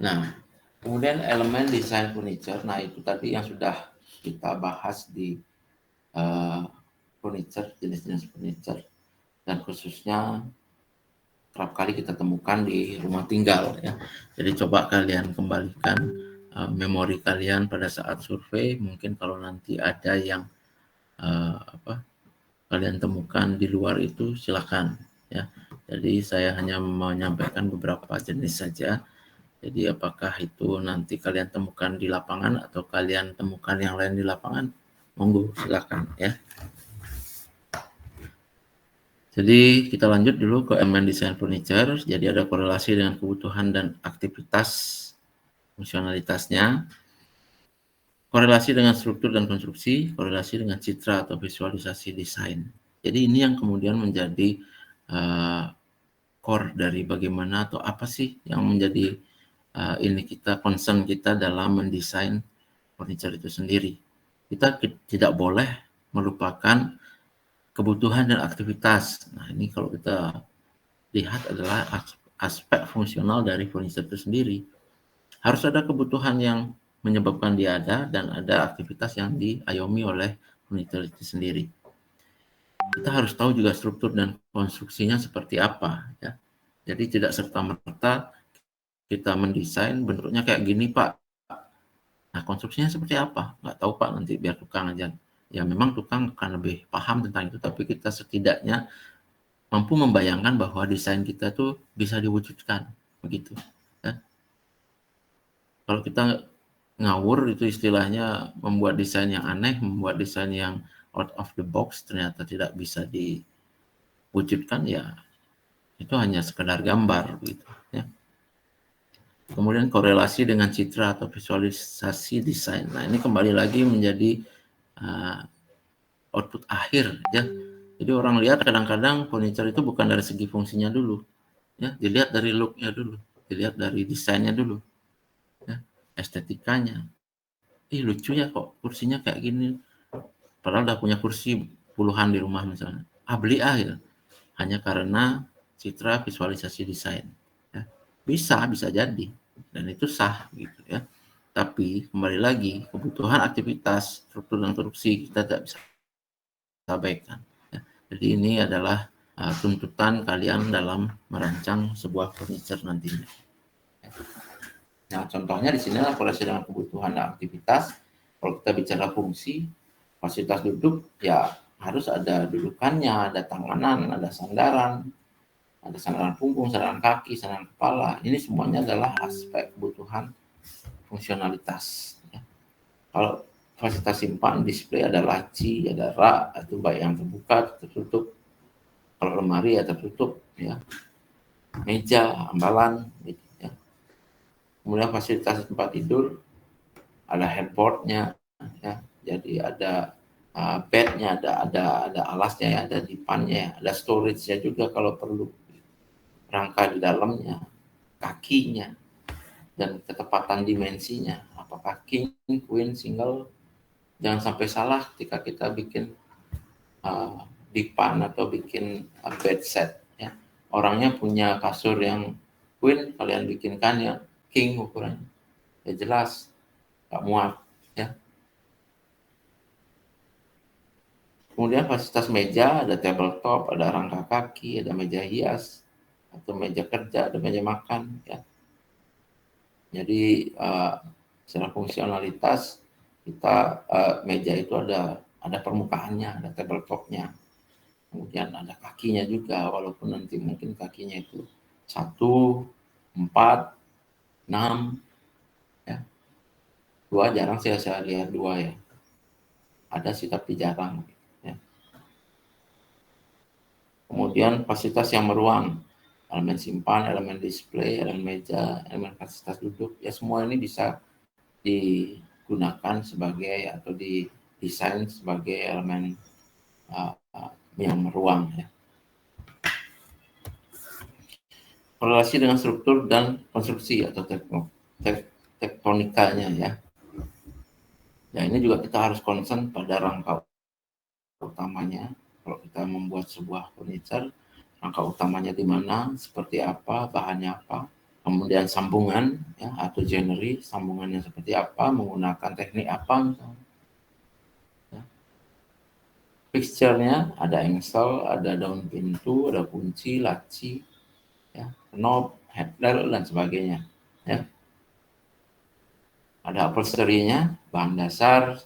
[SPEAKER 1] Nah, kemudian elemen desain furniture. Nah, itu tadi yang sudah kita bahas di furniture, jenis-jenis furniture, dan khususnya kerap kali kita temukan di rumah tinggal ya. Jadi coba kalian kembalikan memori kalian pada saat survei. Mungkin kalau nanti ada yang kalian temukan di luar itu silakan ya. Jadi saya hanya menyampaikan beberapa jenis saja. Jadi apakah itu nanti kalian temukan di lapangan atau kalian temukan yang lain di lapangan, monggo silakan ya. Jadi kita lanjut dulu ke elemen desain furniture. Jadi ada korelasi dengan kebutuhan dan aktivitas fungsionalitasnya. Korelasi dengan struktur dan konstruksi, korelasi dengan citra atau visualisasi desain. Jadi ini yang kemudian menjadi core dari bagaimana atau apa sih yang menjadi ini kita concern kita dalam mendesain furniture itu sendiri. Kita tidak boleh melupakan kebutuhan dan aktivitas. Nah, ini kalau kita lihat adalah aspek fungsional dari furniture itu sendiri. Harus ada kebutuhan yang menyebabkan dia ada dan ada aktivitas yang diayomi oleh furniture itu sendiri. Kita harus tahu juga struktur dan konstruksinya seperti apa ya. Jadi tidak serta-merta kita mendesain bentuknya kayak gini Pak. Nah konstruksinya seperti apa? Nggak tahu Pak, nanti biar tukang aja. Ya memang tukang akan lebih paham tentang itu, tapi kita setidaknya mampu membayangkan bahwa desain kita tuh bisa diwujudkan begitu. Ya. Kalau kita ngawur itu istilahnya membuat desain yang aneh, membuat desain yang out of the box ternyata tidak bisa diwujudkan ya itu hanya sekedar gambar gitu ya. Kemudian korelasi dengan citra atau visualisasi desain. Nah ini kembali lagi menjadi output akhir ya. Jadi orang lihat kadang-kadang furniture itu bukan dari segi fungsinya dulu ya, dilihat dari looknya dulu, dilihat dari desainnya dulu ya, estetikanya. Lucu ya kok kursinya kayak gini, padahal udah punya kursi puluhan di rumah misalnya. Beli gitu. Hanya karena citra visualisasi desain ya. Bisa jadi dan itu sah gitu ya. Tapi kembali lagi, kebutuhan aktivitas struktur dan konstruksi kita tidak bisa abaikan ya. Jadi ini adalah tuntutan kalian dalam merancang sebuah furniture nantinya. Nah, contohnya di sini adalah korelasi dengan kebutuhan dan aktivitas. Kalau kita bicara fungsi, fasilitas duduk ya harus ada dudukannya, ada tanganan, ada sandaran punggung, sandaran kaki, sandaran kepala. Ini semuanya adalah aspek kebutuhan fungsionalitas. Ya. Kalau fasilitas simpan, display ada laci, ada rak, itu baik yang terbuka, tertutup. Kalau lemari ya tertutup, ya. Meja, ambalan, gitu, ya. Kemudian fasilitas tempat tidur, ada headboardnya, ya. Jadi ada bednya, ada alasnya, ya, ada dipannya, ya. Ada storage-nya juga kalau perlu. Rangka di dalamnya, kakinya, dan ketepatan dimensinya. Apakah king, queen, single, jangan sampai salah ketika kita bikin dipan atau bikin bed set. Ya. Orangnya punya kasur yang queen, kalian bikinkan yang king ukurannya. Ya jelas, nggak muat. Ya. Kemudian fasilitas meja, ada tabletop, ada rangka kaki, ada meja hias, atau meja kerja, ada meja makan. Ya. Jadi secara fungsionalitas kita meja itu ada permukaannya, ada tabletopnya, kemudian ada kakinya juga, walaupun nanti mungkin kakinya itu 1, 4, 6, ya. 2 jarang saya lihat 2 ya. Ada sih tapi jarang. Ya. Kemudian fasilitas yang meruang, elemen simpan, elemen display, elemen meja, elemen fasilitas duduk, ya semua ini bisa digunakan sebagai atau didesain sebagai elemen yang meruang ya. Korelasi dengan struktur dan konstruksi atau tektonikanya ya. Ya ini juga kita harus concern pada rangka utamanya. Kalau kita membuat sebuah furniture, rangka utamanya di mana, seperti apa, bahannya apa, kemudian sambungan ya atau joinery, sambungannya seperti apa, menggunakan teknik apa misalnya. Ya. Fixture-nya ada engsel, ada daun pintu, ada kunci, laci, ya, knob, handle dan sebagainya. Ya. Ada upholstery-nya, bahan dasar,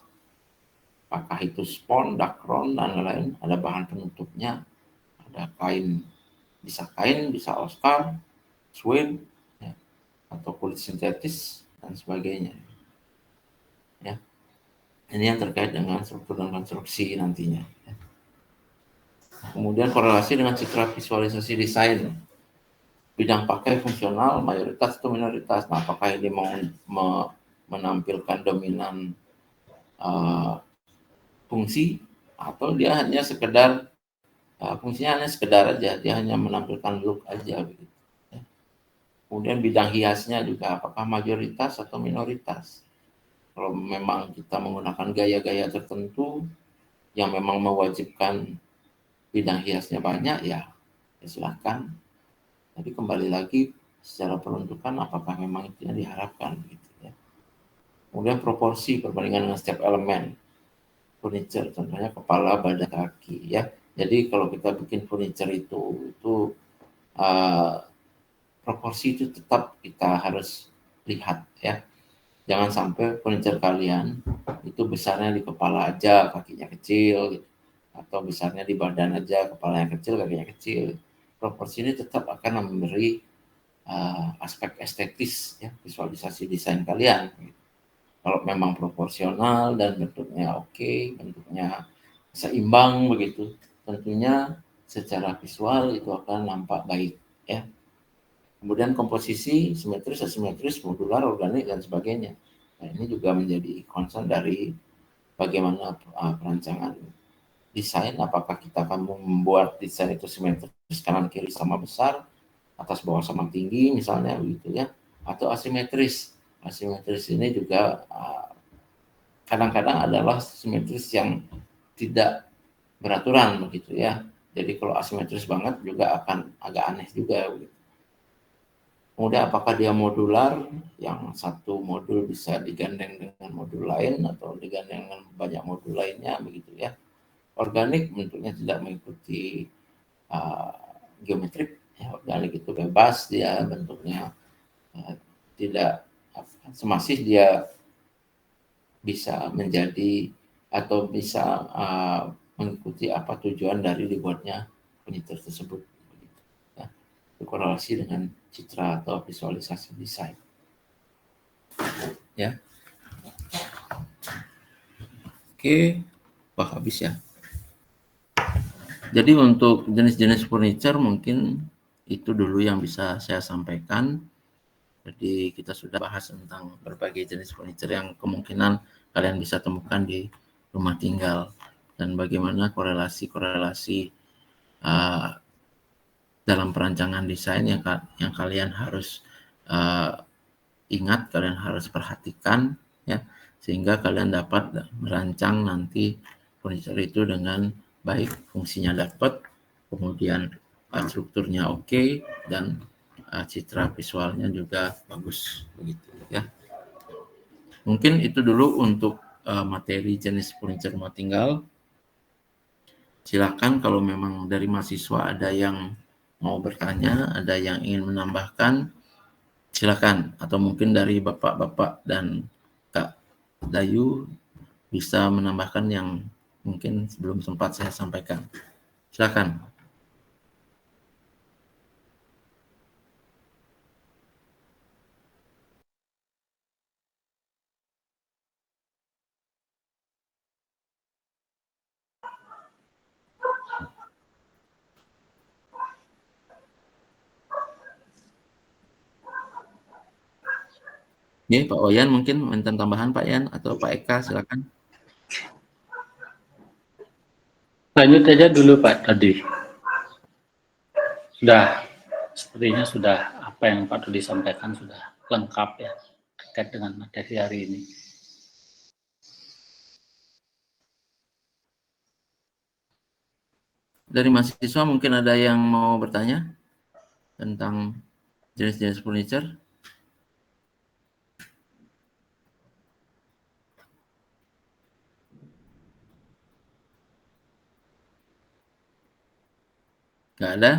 [SPEAKER 1] apakah itu spon, dakron dan lain-lain. Ada bahan penutupnya, ada kain, bisa Oscar, suede, ya, atau kulit sintetis dan sebagainya. Ya. Ini yang terkait dengan struktur dan konstruksi nantinya. Ya. Kemudian korelasi dengan citra visualisasi desain. Bidang pakai fungsional, mayoritas atau minoritas. Nah, apakah ini mau menampilkan dominan fungsi atau dia hanya sekedar fungsinya hanya sekedar aja, dia hanya menampilkan look aja begitu. Ya. Kemudian bidang hiasnya juga apakah mayoritas atau minoritas. Kalau memang kita menggunakan gaya-gaya tertentu yang memang mewajibkan bidang hiasnya banyak, ya silakan. Tapi kembali lagi secara peruntukan apakah memang itu yang diharapkan gitu ya. Kemudian proporsi perbandingan dengan setiap elemen furniture, contohnya kepala, badan, kaki ya. Jadi kalau kita bikin furniture itu proporsi itu tetap kita harus lihat ya. Jangan sampai furniture kalian itu besarnya di kepala aja, kakinya kecil gitu. Atau besarnya di badan aja, kepalanya kecil, kakinya kecil. Proporsi ini tetap akan memberi aspek estetis ya, visualisasi desain kalian. Kalau memang proporsional dan bentuknya oke, bentuknya seimbang begitu, tentunya secara visual itu akan nampak baik ya. Kemudian komposisi, simetris, asimetris, modular, organik dan sebagainya. Nah, ini juga menjadi concern dari bagaimana perancangan desain, apakah kita akan membuat desain itu simetris kanan kiri sama besar, atas bawah sama tinggi misalnya begitu ya, atau asimetris. Asimetris ini juga kadang-kadang adalah simetris yang tidak beraturan begitu ya. Jadi kalau asimetris banget juga akan agak aneh juga begitu. Kemudian apakah dia modular, yang satu modul bisa digandeng dengan modul lain atau digandeng dengan banyak modul lainnya, begitu ya. Organik bentuknya tidak mengikuti geometrik, ya, organik itu bebas, dia bentuknya tidak semasih, dia bisa menjadi atau bisa mengikuti apa tujuan dari dibuatnya furniture tersebut. Ya, berkorelasi dengan citra atau visualisasi desain. Ya, oke, wah habis ya. Jadi untuk jenis-jenis furniture mungkin itu dulu yang bisa saya sampaikan. Jadi kita sudah bahas tentang berbagai jenis furniture yang kemungkinan kalian bisa temukan di rumah tinggal dan bagaimana korelasi-korelasi dalam perancangan desain yang kalian harus ingat, kalian harus perhatikan ya, sehingga kalian dapat merancang nanti furniture itu dengan baik, fungsinya dapat, kemudian strukturnya oke, dan citra visualnya juga bagus begitu ya. Mungkin itu dulu untuk materi jenis furniture rumah tinggal. Silakan kalau memang dari mahasiswa ada yang mau bertanya, ada yang ingin menambahkan, silakan. Atau mungkin dari Bapak-Bapak dan Kak Dayu bisa menambahkan yang mungkin belum sempat saya sampaikan. Silakan. Ya, Pak Oyan mungkin minta tambahan Pak Yan atau Pak Eka, silakan.
[SPEAKER 4] Lanjut aja dulu Pak tadi. Sepertinya sudah apa yang Pak Dodi sampaikan sudah lengkap ya terkait dengan materi hari ini.
[SPEAKER 1] Dari mahasiswa mungkin ada yang mau bertanya tentang jenis-jenis furniture? Nggak ada?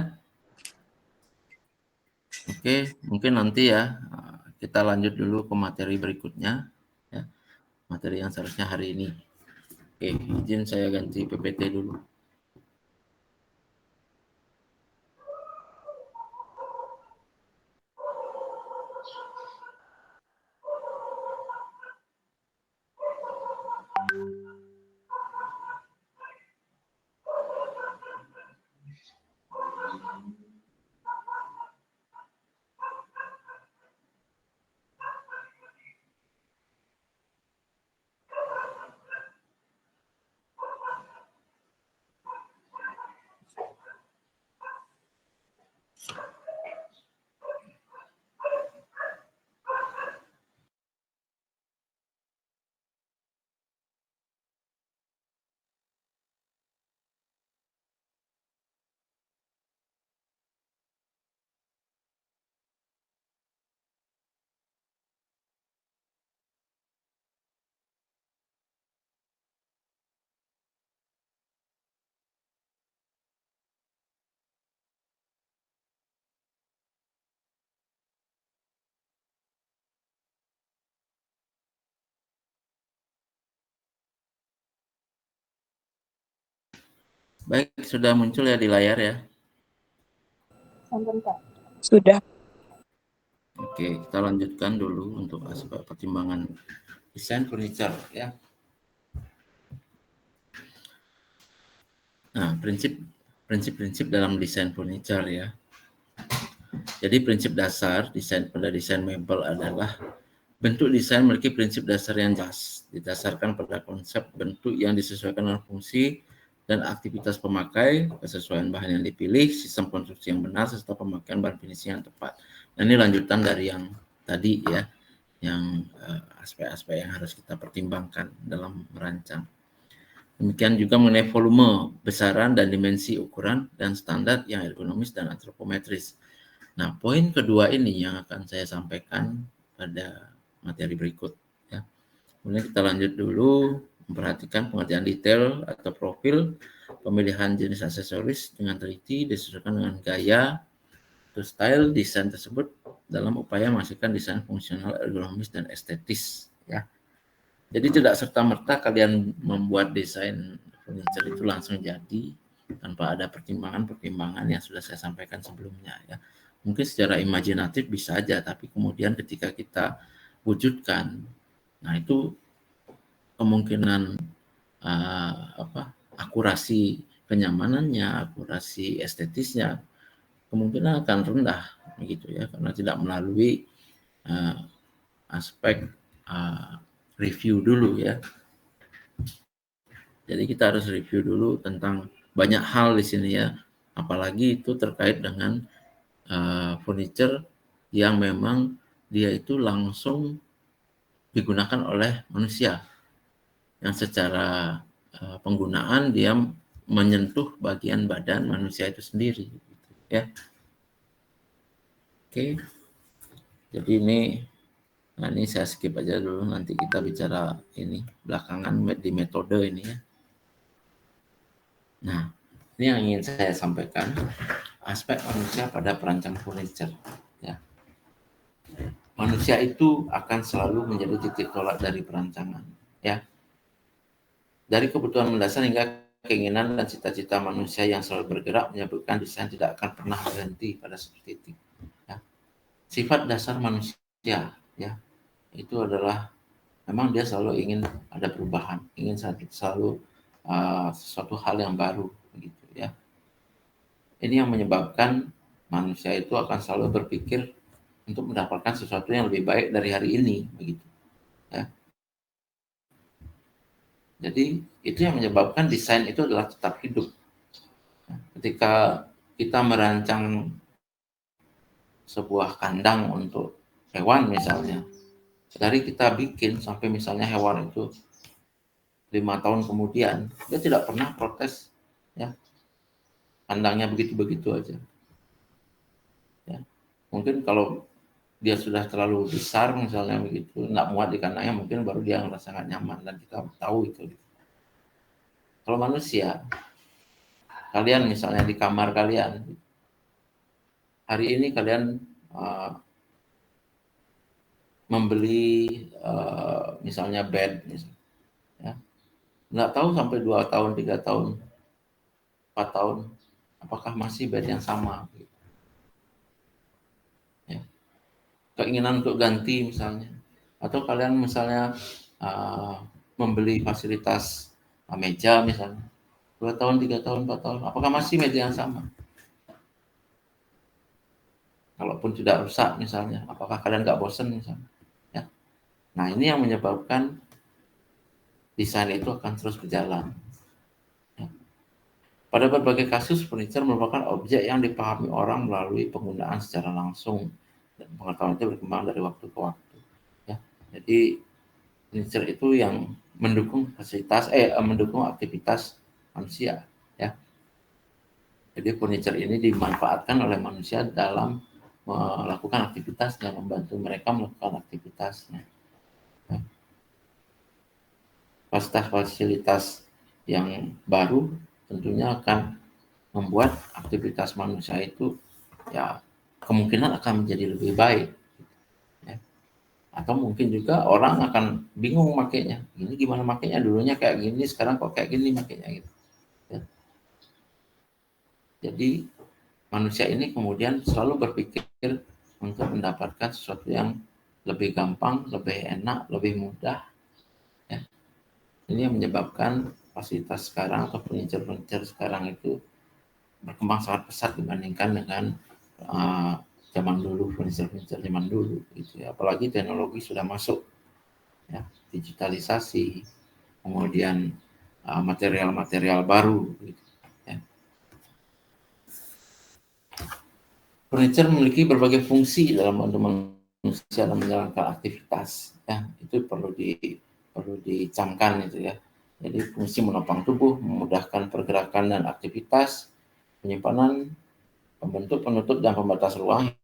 [SPEAKER 1] Oke, mungkin nanti ya kita lanjut dulu ke materi berikutnya, ya, materi yang seharusnya hari ini. Oke, izin saya ganti PPT dulu. Baik, sudah muncul ya di layar ya.
[SPEAKER 2] Sudah.
[SPEAKER 1] Oke, kita lanjutkan dulu untuk aspek pertimbangan desain furniture ya. Nah, prinsip-prinsip dalam desain furniture ya. Jadi prinsip dasar pada desain mebel adalah bentuk desain memiliki prinsip dasar yang jelas, didasarkan pada konsep bentuk yang disesuaikan dengan fungsi dan aktivitas pemakai, kesesuaian bahan yang dipilih, sistem konstruksi yang benar, serta pemakaian bahan finishing yang tepat. Nah, ini lanjutan dari yang tadi ya, yang aspek-aspek yang harus kita pertimbangkan dalam merancang. Demikian juga mengenai volume, besaran, dan dimensi ukuran dan standar yang ergonomis dan antropometris. Nah, poin kedua ini yang akan saya sampaikan pada materi berikut. Ya. Kemudian kita lanjut dulu memperhatikan pengertian detail atau profil, pemilihan jenis aksesoris dengan teliti disesuaikan dengan gaya atau style desain tersebut dalam upaya menghasilkan desain fungsional, ergonomis, dan estetis. Ya. Jadi tidak serta-merta kalian membuat desain furniture itu langsung jadi tanpa ada pertimbangan-pertimbangan yang sudah saya sampaikan sebelumnya. Ya. Mungkin secara imajinatif bisa aja, tapi kemudian ketika kita wujudkan, nah itu kemungkinan akurasi kenyamanannya, akurasi estetisnya kemungkinan akan rendah, begitu ya, karena tidak melalui aspek review dulu ya. Jadi kita harus review dulu tentang banyak hal di sini ya, apalagi itu terkait dengan furniture yang memang dia itu langsung digunakan oleh manusia, yang secara penggunaan dia menyentuh bagian badan manusia itu sendiri, gitu, ya. Oke, jadi ini saya skip aja dulu, nanti kita bicara ini belakangan di metode ini ya. Nah, ini yang ingin saya sampaikan, aspek manusia pada perancang furniture. Ya. Manusia itu akan selalu menjadi titik tolak dari perancangan. Ya. Dari kebutuhan mendasar hingga keinginan dan cita-cita manusia yang selalu bergerak menyebabkan desain tidak akan pernah berhenti pada satu titik. Ya. Sifat dasar manusia, ya, itu adalah memang dia selalu ingin ada perubahan, ingin selalu sesuatu hal yang baru, begitu ya. Ini yang menyebabkan manusia itu akan selalu berpikir untuk mendapatkan sesuatu yang lebih baik dari hari ini, begitu ya. Jadi itu yang menyebabkan desain itu adalah tetap hidup. Ketika kita merancang sebuah kandang untuk hewan misalnya, dari kita bikin sampai misalnya hewan itu 5 tahun kemudian, dia tidak pernah protes, ya, kandangnya begitu-begitu aja. Ya. Mungkin kalau dia sudah terlalu besar misalnya begitu, nggak muat di kandangnya, mungkin baru dia merasa nggak nyaman, dan kita tahu itu. Kalau manusia, kalian misalnya di kamar kalian, hari ini kalian membeli misalnya bed, misalnya, ya. Nggak tahu sampai 2 tahun, 3 tahun, 4 tahun, apakah masih bed yang sama. Ya. Keinginan untuk ganti misalnya. Atau kalian misalnya membeli fasilitas meja misalnya. 2 tahun, 3 tahun, 4 tahun, apakah masih meja yang sama? Kalaupun tidak rusak misalnya, apakah kalian nggak bosan misalnya? Ya. Nah, ini yang menyebabkan desain itu akan terus berjalan. Ya. Pada berbagai kasus, furniture merupakan objek yang dipahami orang melalui penggunaan secara langsung, dan pengetahuan itu berkembang dari waktu ke waktu. Ya. Jadi furniture itu yang mendukung mendukung aktivitas manusia. Ya. Jadi furniture ini dimanfaatkan oleh manusia dalam melakukan aktivitasnya, membantu mereka melakukan aktivitasnya. Ya. Fasilitas-fasilitas yang baru tentunya akan membuat aktivitas manusia itu ya kemungkinan akan menjadi lebih baik. Ya. Atau mungkin juga orang akan bingung makainya. Ini gimana makainya? Dulunya kayak gini, sekarang kok kayak gini makainya gitu. Ya. Jadi manusia ini kemudian selalu berpikir untuk mendapatkan sesuatu yang lebih gampang, lebih enak, lebih mudah. Ya. Ini yang menyebabkan fasilitas sekarang atau furniture sekarang itu berkembang sangat pesat dibandingkan dengan zaman dulu, furniture zaman dulu, gitu ya. Apalagi teknologi sudah masuk, ya, digitalisasi, kemudian material-material baru, gitu, ya. Furniture memiliki berbagai fungsi dalam membantu manusia dalam menjalankan aktivitas, ya. Itu perlu dicamkan itu ya. Jadi fungsi menopang tubuh, memudahkan pergerakan dan aktivitas, penyimpanan, pembentuk, penutup, dan pembatas ruang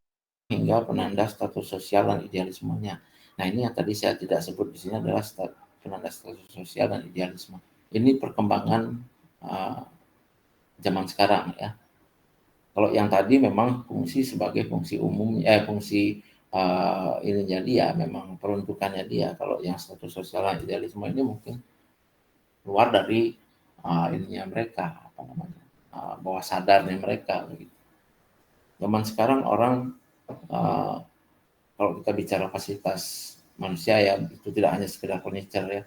[SPEAKER 1] hingga penanda status sosial dan idealismenya. Nah, ini yang tadi saya tidak sebut di sini adalah penanda status sosial dan idealisme. Ini perkembangan zaman sekarang ya. Kalau yang tadi memang fungsi sebagai fungsi umum, fungsi ininya dia, memang peruntukannya dia. Kalau yang status sosial dan idealisme ini mungkin keluar dari ininya mereka, apa namanya, bawah sadarnya mereka. Gitu. Zaman sekarang orang kalau kita bicara fasilitas manusia ya itu tidak hanya sekedar furniture ya.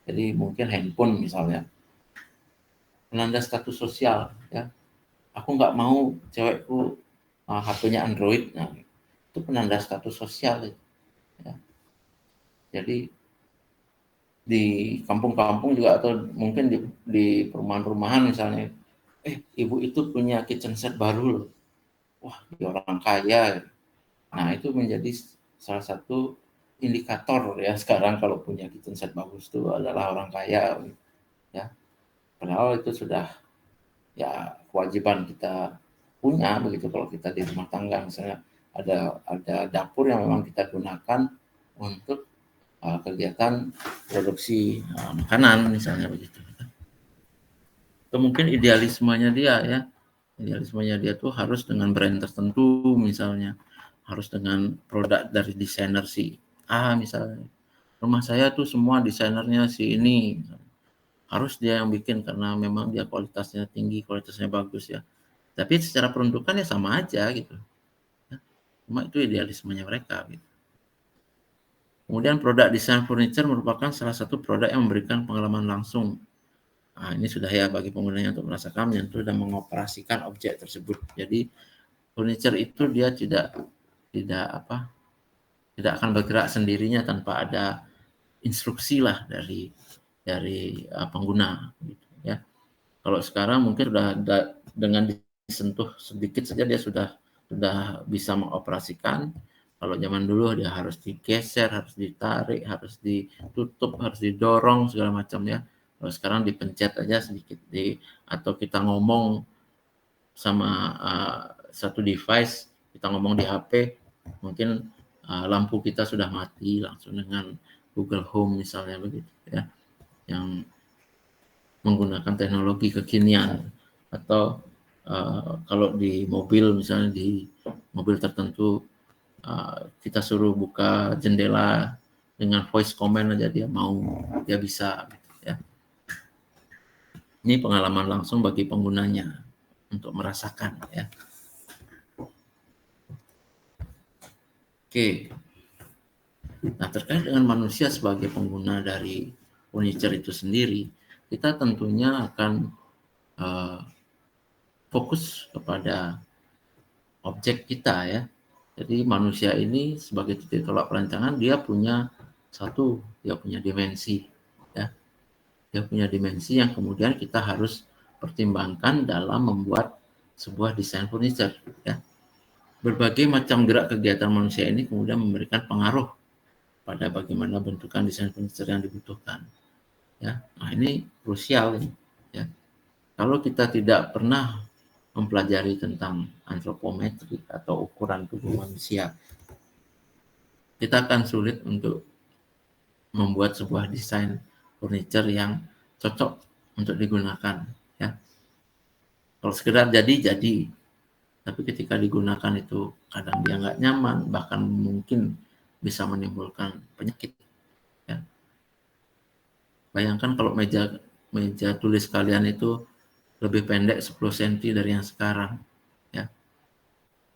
[SPEAKER 1] Jadi mungkin handphone misalnya, penanda status sosial ya. Aku nggak mau cewekku HP-nya Android, nah itu penanda status sosial ya. Jadi di kampung-kampung juga atau mungkin di perumahan-perumahan misalnya, ibu itu punya kitchen set baru loh, wah dia orang kaya. Nah itu menjadi salah satu indikator ya sekarang kalau punya kitchen set bagus itu adalah orang kaya ya. Padahal itu sudah ya kewajiban kita punya begitu kalau kita di rumah tangga misalnya ada dapur yang memang kita gunakan untuk kegiatan produksi makanan misalnya begitu. Atau mungkin idealismenya dia ya, idealismenya dia tuh harus dengan brand tertentu misalnya, harus dengan produk dari desainer si A misalnya. Rumah saya tuh semua desainernya si ini, harus dia yang bikin karena memang dia kualitasnya tinggi, kualitasnya bagus ya. Tapi secara peruntukan ya sama aja gitu. Cuma itu idealismenya mereka gitu. Kemudian produk desain furniture merupakan salah satu produk yang memberikan pengalaman langsung. Nah, ini sudah ya bagi penggunanya untuk merasakan, menyentuh dan mengoperasikan objek tersebut. Jadi furniture itu dia tidak akan bergerak sendirinya tanpa ada instruksi lah dari pengguna gitu ya. Kalau sekarang mungkin sudah dengan disentuh sedikit saja dia sudah bisa mengoperasikan. Kalau zaman dulu dia harus digeser, harus ditarik, harus ditutup, harus didorong segala macam ya. Kalau sekarang dipencet aja sedikit atau kita ngomong sama satu device, kita ngomong di HP, mungkin lampu kita sudah mati langsung dengan Google Home misalnya begitu ya, yang menggunakan teknologi kekinian. Atau kalau di mobil misalnya di mobil tertentu kita suruh buka jendela dengan voice command aja dia bisa gitu ya. Ini pengalaman langsung bagi penggunanya untuk merasakan ya. Oke. Nah, terkait dengan manusia sebagai pengguna dari furniture itu sendiri, kita tentunya akan fokus kepada objek kita ya. Jadi manusia ini sebagai titik tolak perancangan dia punya dimensi ya. Dia punya dimensi yang kemudian kita harus pertimbangkan dalam membuat sebuah desain furniture ya. Berbagai macam gerak kegiatan manusia ini kemudian memberikan pengaruh pada bagaimana bentukan desain furniture yang dibutuhkan ya. Nah, ini krusial ya. Kalau kita tidak pernah mempelajari tentang antropometri atau ukuran tubuh manusia, kita akan sulit untuk membuat sebuah desain furniture yang cocok untuk digunakan ya. Kalau sekedar jadi, tapi ketika digunakan itu kadang dia nggak nyaman, bahkan mungkin bisa menimbulkan penyakit ya. Bayangkan kalau meja tulis kalian itu lebih pendek 10 cm dari yang sekarang ya.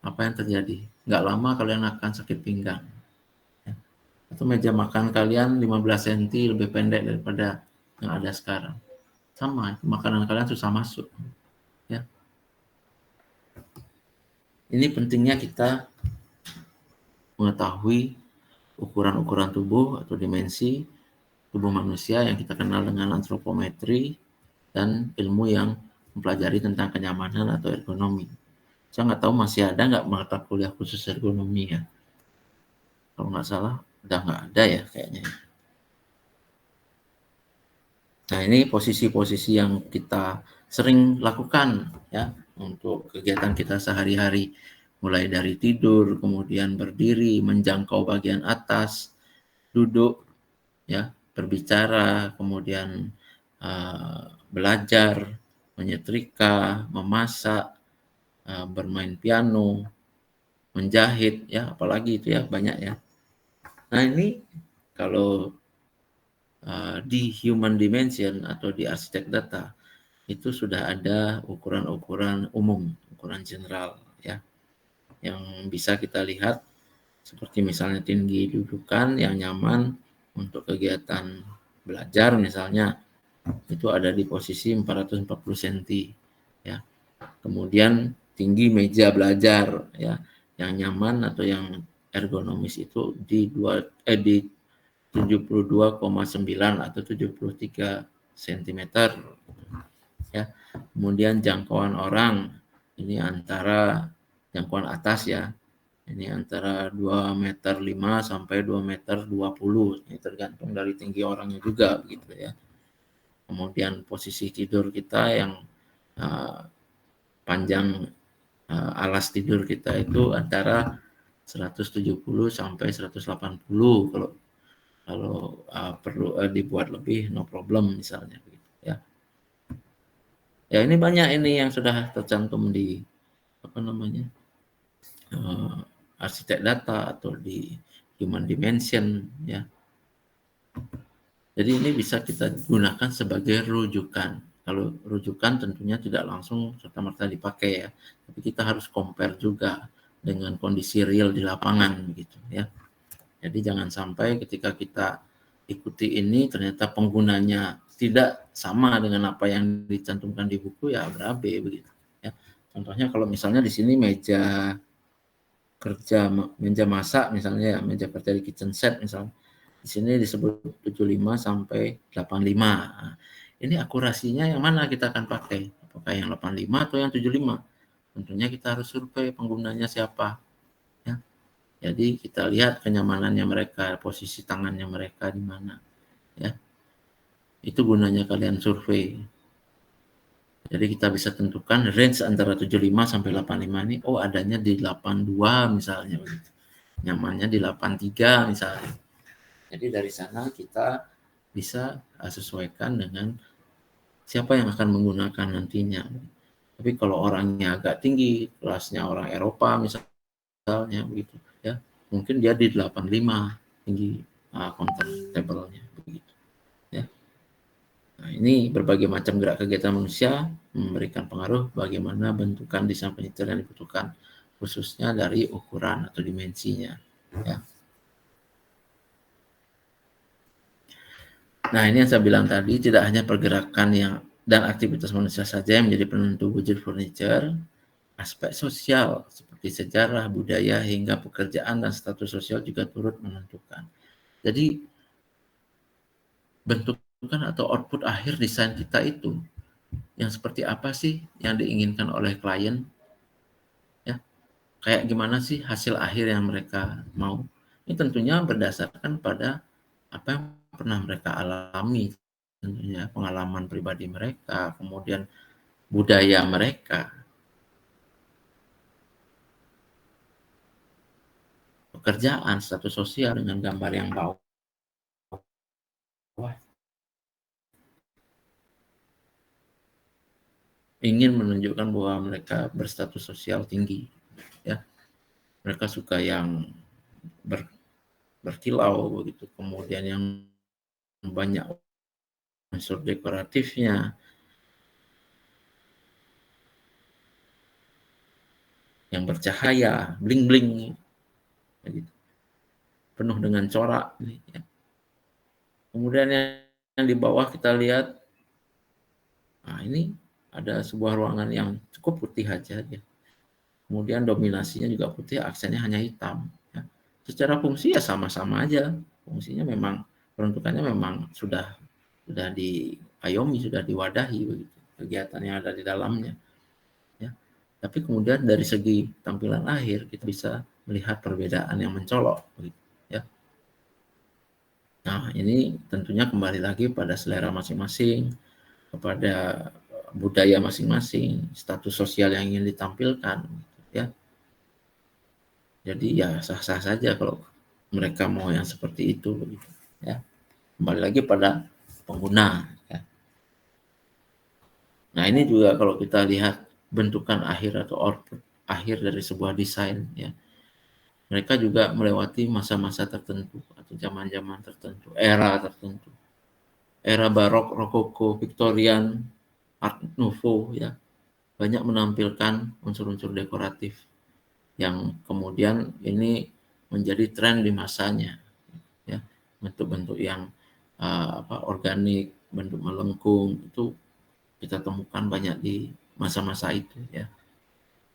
[SPEAKER 1] Apa yang terjadi? Nggak lama kalian akan sakit pinggang ya. Atau meja makan kalian 15 cm lebih pendek daripada yang ada sekarang, sama makanan kalian susah masuk ya. Ini pentingnya kita mengetahui ukuran-ukuran tubuh atau dimensi tubuh manusia yang kita kenal dengan antropometri dan ilmu yang mempelajari tentang kenyamanan atau ergonomi. Saya nggak tahu masih ada nggak mata kuliah khusus ergonomi ya. Kalau nggak salah udah nggak ada ya kayaknya. Nah, ini posisi-posisi yang kita sering lakukan ya untuk kegiatan kita sehari-hari. mulai dari tidur, kemudian berdiri, menjangkau bagian atas, duduk, ya, berbicara, kemudian belajar, menyetrika, memasak, bermain piano, menjahit, ya, apalagi itu ya, banyak ya. Nah ini kalau di human dimension atau di arsitek data itu sudah ada ukuran-ukuran umum, ukuran general ya, yang bisa kita lihat seperti misalnya tinggi dudukan yang nyaman untuk kegiatan belajar misalnya itu ada di posisi 440 cm ya. Kemudian tinggi meja belajar ya yang nyaman atau yang ergonomis itu di 72,9 atau 73 cm ya. Kemudian jangkauan orang ini antara jangkauan atas ya. Ini antara 2,5 meter sampai 2,20 meter. Ini tergantung dari tinggi orangnya juga gitu ya. Kemudian posisi tidur kita yang panjang alas tidur kita itu antara 170 sampai 180 kalau perlu dibuat lebih no problem misalnya gitu ya. Ya ini banyak ini yang sudah tercantum di apa namanya arsitek data atau di human dimension ya. Jadi ini bisa kita gunakan sebagai rujukan. Kalau rujukan tentunya tidak langsung serta-merta dipakai ya, tapi kita harus compare juga dengan kondisi real di lapangan gitu ya. Jadi jangan sampai ketika kita ikuti ini ternyata penggunanya tidak sama dengan apa yang dicantumkan di buku ya berabe begitu ya. Contohnya kalau misalnya di sini meja kerja, meja masak misalnya ya, meja kerja di kitchen set misalnya. Di sini disebut 75 sampai 85. Nah, ini akurasinya yang mana kita akan pakai? Apakah yang 85 atau yang 75? Tentunya kita harus survei penggunanya siapa. Ya. Jadi kita lihat kenyamanannya mereka, posisi tangannya mereka di mana. Ya. Itu gunanya kalian survei. Jadi kita bisa tentukan range antara 75 sampai 85 ini, oh adanya di 82 misalnya. Nyamannya di 83 misalnya. Jadi dari sana kita bisa sesuaikan dengan siapa yang akan menggunakan nantinya. Tapi kalau orangnya agak tinggi, kelasnya orang Eropa misalnya begitu ya, mungkin dia di 85 tinggi counter table-nya begitu ya. Nah, ini berbagai macam gerak kegiatan manusia memberikan pengaruh bagaimana bentukan desain penyetir yang dibutuhkan khususnya dari ukuran atau dimensinya ya. Nah, ini yang saya bilang tadi, tidak hanya pergerakan dan aktivitas manusia saja yang menjadi penentu wujud furniture, aspek sosial seperti sejarah, budaya, hingga pekerjaan dan status sosial juga turut menentukan. Jadi, bentukan atau output akhir desain kita itu, yang seperti apa sih yang diinginkan oleh klien? Ya, kayak gimana sih hasil akhir yang mereka mau? Ini tentunya berdasarkan pada apa yang pernah mereka alami, tentunya pengalaman pribadi mereka, kemudian budaya mereka, pekerjaan, status sosial dengan gambar yang bawah. Ingin menunjukkan bahwa mereka berstatus sosial tinggi, ya. Mereka suka yang berkilau begitu, kemudian yang banyak unsur dekoratifnya, yang bercahaya, bling-bling, begitu. Penuh dengan corak. Ya. Kemudian yang di bawah kita lihat, nah ini ada sebuah ruangan yang cukup putih aja. Ya. Kemudian dominasinya juga putih, aksennya hanya hitam. Ya. Secara fungsi ya sama-sama aja. Fungsinya memang, peruntukannya memang sudah diayomi, sudah diwadahi begitu. Kegiatan yang ada di dalamnya. Ya. Tapi kemudian dari segi tampilan akhir kita bisa melihat perbedaan yang mencolok. Begitu. Ya. Nah, ini tentunya kembali lagi pada selera masing-masing, kepada budaya masing-masing, status sosial yang ingin ditampilkan, ya. Jadi ya sah-sah saja kalau mereka mau yang seperti itu begitu ya. Kembali lagi pada pengguna ya. Nah, ini juga kalau kita lihat bentukan akhir atau output akhir dari sebuah desain ya. Mereka juga melewati masa-masa tertentu atau zaman-zaman tertentu, era tertentu. Era barok, rokoko, Victorian, Art Nouveau ya. Banyak menampilkan unsur-unsur dekoratif yang kemudian ini menjadi tren di masanya ya. Bentuk-bentuk yang organik, bentuk melengkung itu kita temukan banyak di masa-masa itu ya.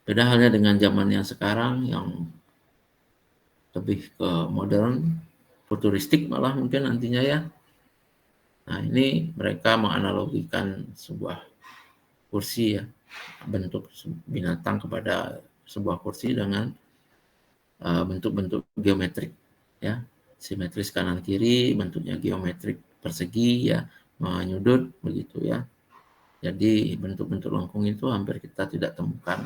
[SPEAKER 1] Beda halnya dengan zaman yang sekarang yang lebih ke modern, futuristik malah mungkin nantinya ya. Nah, ini mereka menganalogikan sebuah kursi ya, bentuk binatang kepada sebuah kursi dengan bentuk-bentuk geometrik ya, simetris kanan kiri, bentuknya geometrik persegi ya, menyudut begitu ya. Jadi bentuk-bentuk lengkung itu hampir kita tidak temukan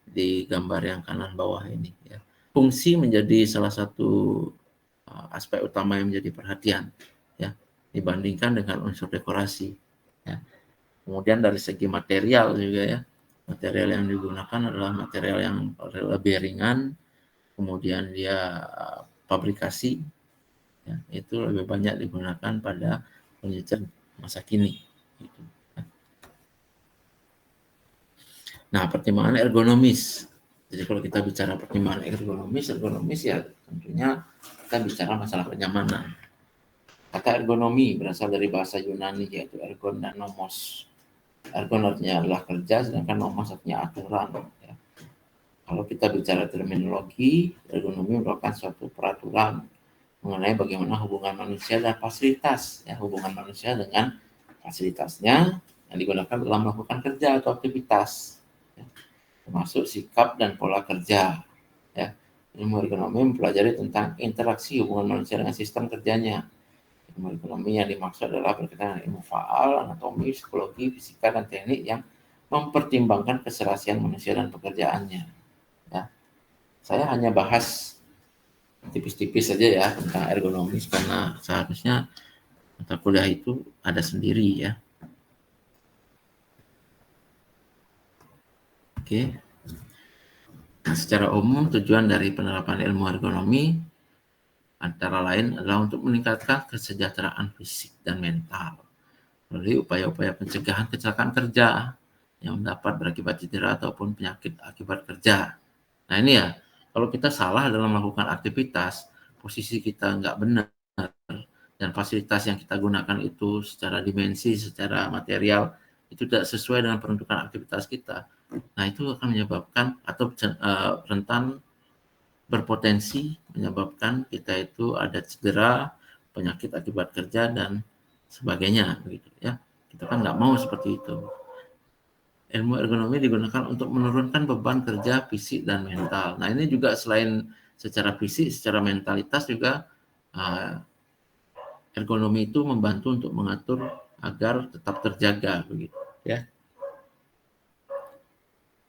[SPEAKER 1] di gambar yang kanan bawah ini ya. Fungsi menjadi salah satu aspek utama yang menjadi perhatian ya dibandingkan dengan unsur dekorasi ya. Kemudian dari segi material juga ya, material yang digunakan adalah material yang lebih ringan, kemudian dia fabrikasi ya, itu lebih banyak digunakan pada furniture masa kini gitu. Nah, pertimbangan ergonomis. Jadi kalau kita bicara pertimbangan ergonomis ya tentunya kita bicara masalah kenyamanan. Kata ergonomi berasal dari bahasa Yunani yaitu ergon dan nomos. Ergon artinya adalah kerja, sedangkan nomos artinya aturan. Ya. Kalau kita bicara terminologi, ergonomi merupakan suatu peraturan mengenai bagaimana hubungan manusia dan fasilitas. Ya, hubungan manusia dengan fasilitasnya yang digunakan dalam melakukan kerja atau aktivitas. Ya. Termasuk sikap dan pola kerja. Ya. Ilmu ergonomi mempelajari tentang interaksi hubungan manusia dengan sistem kerjanya. Ilmu ekonomi yang dimaksud adalah berkaitan dengan ilmu faal, anatomi, psikologi, fisika, dan teknik yang mempertimbangkan keserasian manusia dan pekerjaannya. Ya. Saya hanya bahas tipis-tipis saja ya tentang ergonomis karena seharusnya mata kuliah itu ada sendiri ya. Oke. Nah, secara umum tujuan dari penerapan ilmu ergonomi antara lain adalah untuk meningkatkan kesejahteraan fisik dan mental melalui upaya-upaya pencegahan kecelakaan kerja yang dapat berakibat cedera ataupun penyakit akibat kerja. Nah ini ya, kalau kita salah dalam melakukan aktivitas, posisi kita nggak benar, dan fasilitas yang kita gunakan itu secara dimensi, secara material, itu tidak sesuai dengan peruntukan aktivitas kita. Nah itu akan menyebabkan atau rentan berpotensi menyebabkan kita itu ada cedera, penyakit akibat kerja, dan sebagainya. Begitu ya. Kita kan nggak mau seperti itu. Ilmu ergonomi digunakan untuk menurunkan beban kerja fisik dan mental. Nah ini juga selain secara fisik, secara mentalitas juga ergonomi itu membantu untuk mengatur agar tetap terjaga begitu ya.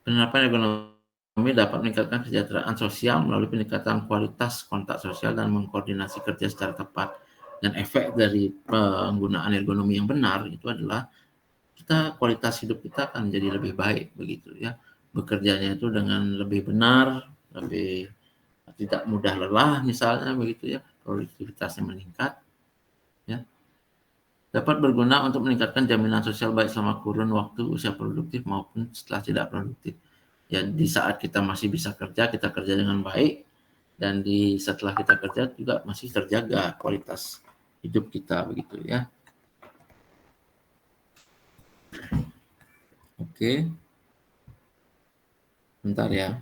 [SPEAKER 1] Penerapan ergonomi dapat meningkatkan kesejahteraan sosial melalui peningkatan kualitas kontak sosial dan mengkoordinasi kerja secara tepat. Dan efek dari penggunaan ergonomi yang benar itu adalah kualitas hidup kita akan menjadi lebih baik begitu ya. Bekerjanya itu dengan lebih benar, lebih tidak mudah lelah misalnya begitu ya, produktivitasnya meningkat ya. Dapat berguna untuk meningkatkan jaminan sosial baik selama kurun waktu usia produktif maupun setelah tidak produktif. Ya di saat kita masih bisa kerja, kita kerja dengan baik, dan di setelah kita kerja juga masih terjaga kualitas hidup kita begitu ya. Oke. Bentar ya.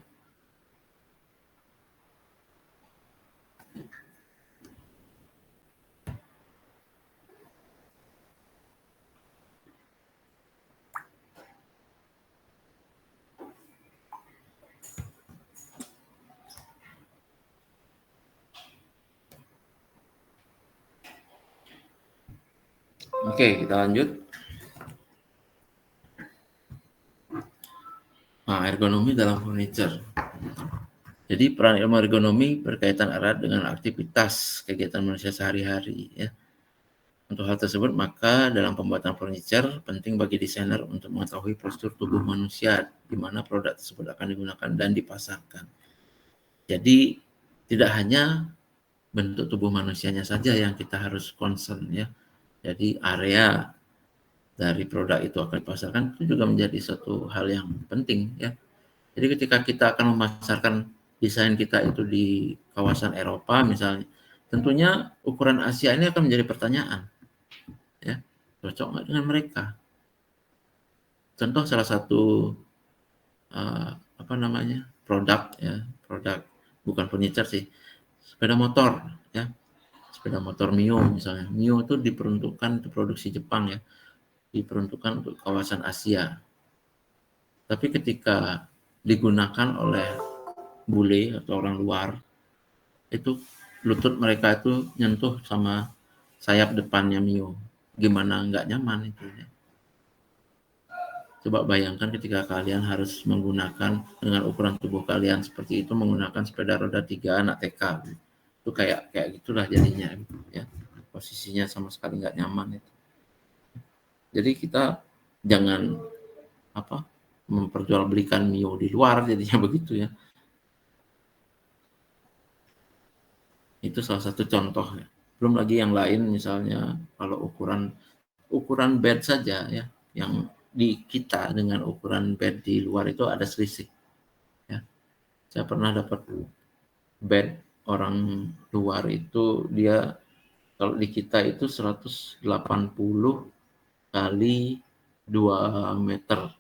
[SPEAKER 1] Oke, kita lanjut. Nah, ergonomi dalam furniture. Jadi peran ilmu ergonomi berkaitan erat dengan aktivitas kegiatan manusia sehari-hari ya. Untuk hal tersebut, maka dalam pembuatan furniture penting bagi desainer untuk mengetahui postur tubuh manusia di mana produk tersebut akan digunakan dan dipasarkan. Jadi tidak hanya bentuk tubuh manusianya saja yang kita harus concern ya. Jadi area dari produk itu akan dipasarkan itu juga menjadi suatu hal yang penting ya. Jadi ketika kita akan memasarkan desain kita itu di kawasan Eropa misalnya, tentunya ukuran Asia ini akan menjadi pertanyaan. Ya, cocok nggak dengan mereka? Contoh salah satu produk ya, produk bukan furniture sih, sepeda motor ya, sepeda motor Mio misalnya. Mio itu diperuntukkan untuk produksi Jepang ya, diperuntukkan untuk kawasan Asia. Tapi ketika digunakan oleh bule atau orang luar, itu lutut mereka itu nyentuh sama sayap depannya Mio. Gimana nggak nyaman itu ya. Coba bayangkan ketika kalian harus menggunakan dengan ukuran tubuh kalian seperti itu, menggunakan sepeda roda 3 anak TK. Itu kayak gitulah jadinya ya. Posisinya sama sekali nggak nyaman itu. Jadi kita jangan memperjualbelikan Mio di luar jadinya begitu ya. Itu salah satu contoh ya. Belum lagi yang lain misalnya kalau ukuran bed saja ya, yang di kita dengan ukuran bed di luar itu ada selisih ya. Saya pernah dapat bed orang luar itu dia kalau di kita itu 180 kali 2 meter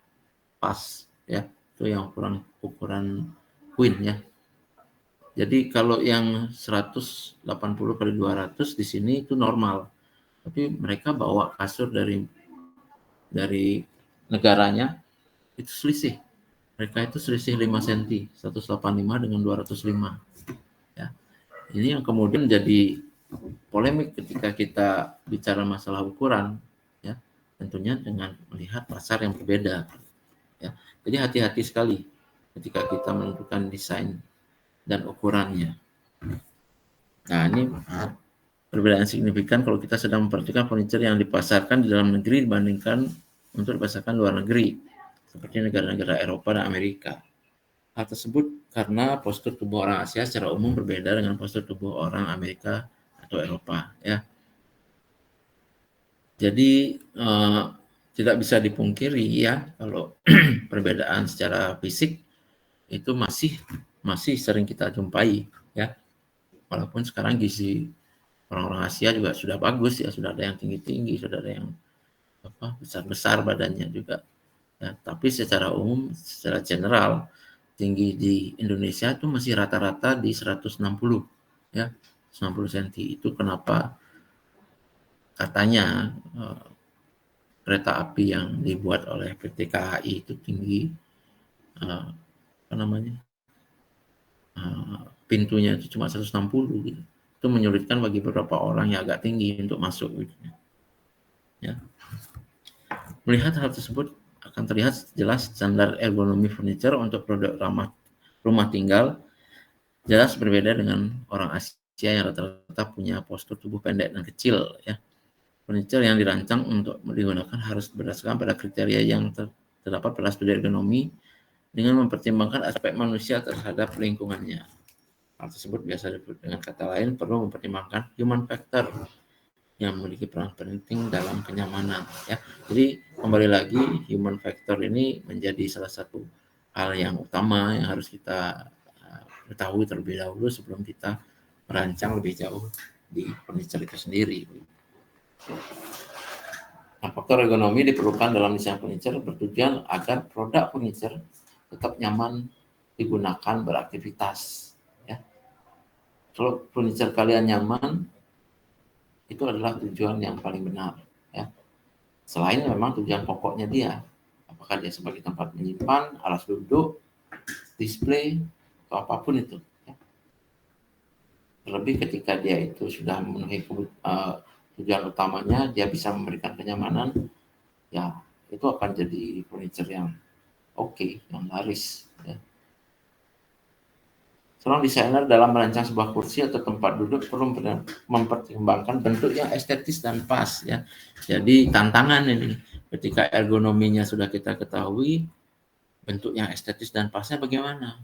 [SPEAKER 1] pas ya. Itu yang ukuran queen ya. Jadi kalau yang 180 kali 200 di sini itu normal. Tapi mereka bawa kasur dari negaranya itu selisih. Mereka itu selisih 5 cm, 185 dengan 205. Ya. Ini yang kemudian jadi polemik ketika kita bicara masalah ukuran ya. Tentunya dengan melihat pasar yang berbeda. Ya. Jadi hati-hati sekali ketika kita menentukan desain dan ukurannya. Nah, ini perbedaan signifikan kalau kita sedang memperhatikan furniture yang dipasarkan di dalam negeri dibandingkan untuk dipasarkan luar negeri, seperti negara-negara Eropa dan Amerika. Hal tersebut karena postur tubuh orang Asia secara umum berbeda dengan postur tubuh orang Amerika atau Eropa. Ya. Jadi tidak bisa dipungkiri ya kalau perbedaan secara fisik itu masih sering kita jumpai ya. Walaupun sekarang gizi orang-orang Asia juga sudah bagus ya, sudah ada yang tinggi-tinggi, sudah ada yang besar-besar badannya juga. Ya, tapi secara umum, secara general, tinggi di Indonesia itu masih rata-rata di 160 ya, 160 cm. Itu kenapa katanya kereta api yang dibuat oleh PT KAI itu tinggi pintunya itu cuma 160 gitu. Itu menyulitkan bagi beberapa orang yang agak tinggi untuk masuk gitu. Ya. Melihat hal tersebut akan terlihat jelas standar ergonomi furniture untuk produk rumah tinggal jelas berbeda dengan orang Asia yang rata-rata punya postur tubuh pendek dan kecil ya. Furniture yang dirancang untuk digunakan harus berdasarkan pada kriteria yang terdapat pada studi ergonomi dengan mempertimbangkan aspek manusia terhadap lingkungannya. Hal tersebut biasa disebut dengan kata lain perlu mempertimbangkan human factor yang memiliki peran penting dalam kenyamanan ya. Jadi kembali lagi human factor ini menjadi salah satu hal yang utama yang harus kita ketahui terlebih dahulu sebelum kita merancang lebih jauh di furniture itu sendiri. Nah, faktor ergonomi diperlukan dalam desain furniture bertujuan agar produk furniture tetap nyaman digunakan beraktivitas. Ya. Kalau furniture kalian nyaman, itu adalah tujuan yang paling benar. Ya. Selain memang tujuan pokoknya dia, apakah dia sebagai tempat menyimpan, alas duduk, display, atau apapun itu. Ya. Terlebih ketika dia itu sudah memenuhi tujuan utamanya, dia bisa memberikan kenyamanan, ya itu akan jadi furniture yang oke, yang laris. Ya. Seorang desainer dalam merancang sebuah kursi atau tempat duduk perlu mempertimbangkan bentuk yang estetis dan pas ya. Jadi tantangan ini ketika ergonominya sudah kita ketahui, bentuk yang estetis dan pasnya bagaimana,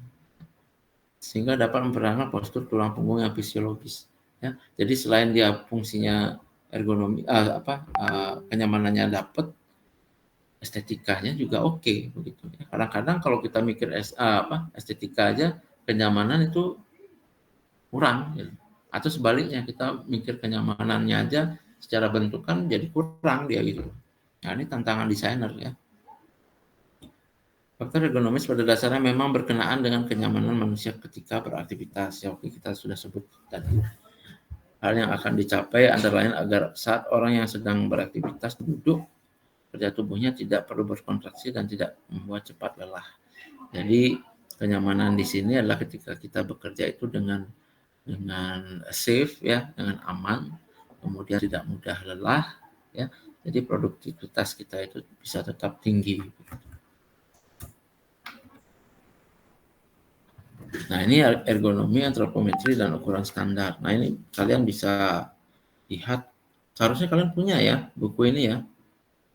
[SPEAKER 1] sehingga dapat mempertahankan postur tulang punggung yang fisiologis ya. Jadi selain dia fungsinya ergonomi kenyamanannya dapat, estetikanya juga oke begitu ya. Kadang-kadang kalau kita mikir estetika aja, kenyamanan itu kurang gitu. Atau sebaliknya kita mikir kenyamanannya aja secara bentuk kan jadi kurang dia gitu. Nah, ini tantangan desainer ya. Faktor ergonomis pada dasarnya memang berkenaan dengan kenyamanan manusia ketika beraktivitas. Ya, oke, kita sudah sebut tadi. Hal yang akan dicapai antara lain agar saat orang yang sedang beraktivitas duduk, kerja tubuhnya tidak perlu berkontraksi dan tidak membuat cepat lelah. Jadi kenyamanan di sini adalah ketika kita bekerja itu dengan safe ya, dengan aman, kemudian tidak mudah lelah ya. Jadi produktivitas kita itu bisa tetap tinggi. Nah, ini ergonomi, antropometri dan ukuran standar. Nah, ini kalian bisa lihat, seharusnya kalian punya ya buku ini ya.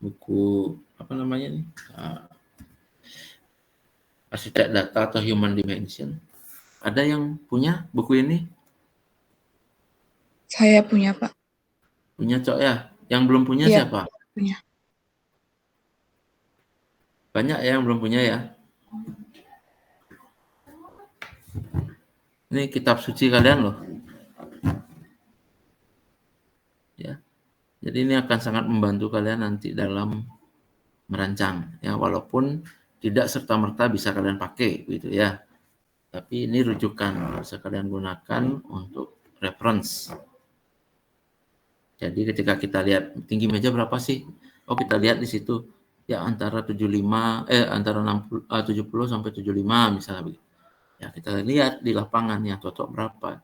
[SPEAKER 1] Buku apa namanya nih? Arsitek data atau human dimension. Ada yang punya buku ini?
[SPEAKER 5] Saya punya, Pak.
[SPEAKER 1] Punya, Cok ya? Yang belum punya
[SPEAKER 5] Iya,
[SPEAKER 1] siapa?
[SPEAKER 5] punya.
[SPEAKER 1] Banyak ya yang belum punya ya? Ini kitab suci kalian loh. Ya. Jadi ini akan sangat membantu kalian nanti dalam merancang ya, walaupun tidak serta-merta bisa kalian pakai gitu ya. Tapi ini rujukan bisa kalian gunakan untuk reference. Jadi ketika kita lihat tinggi meja berapa sih? Oh, kita lihat di situ ya antara 70 sampai 75 misalnya begitu. Ya, kita lihat di lapangan yang cocok berapa.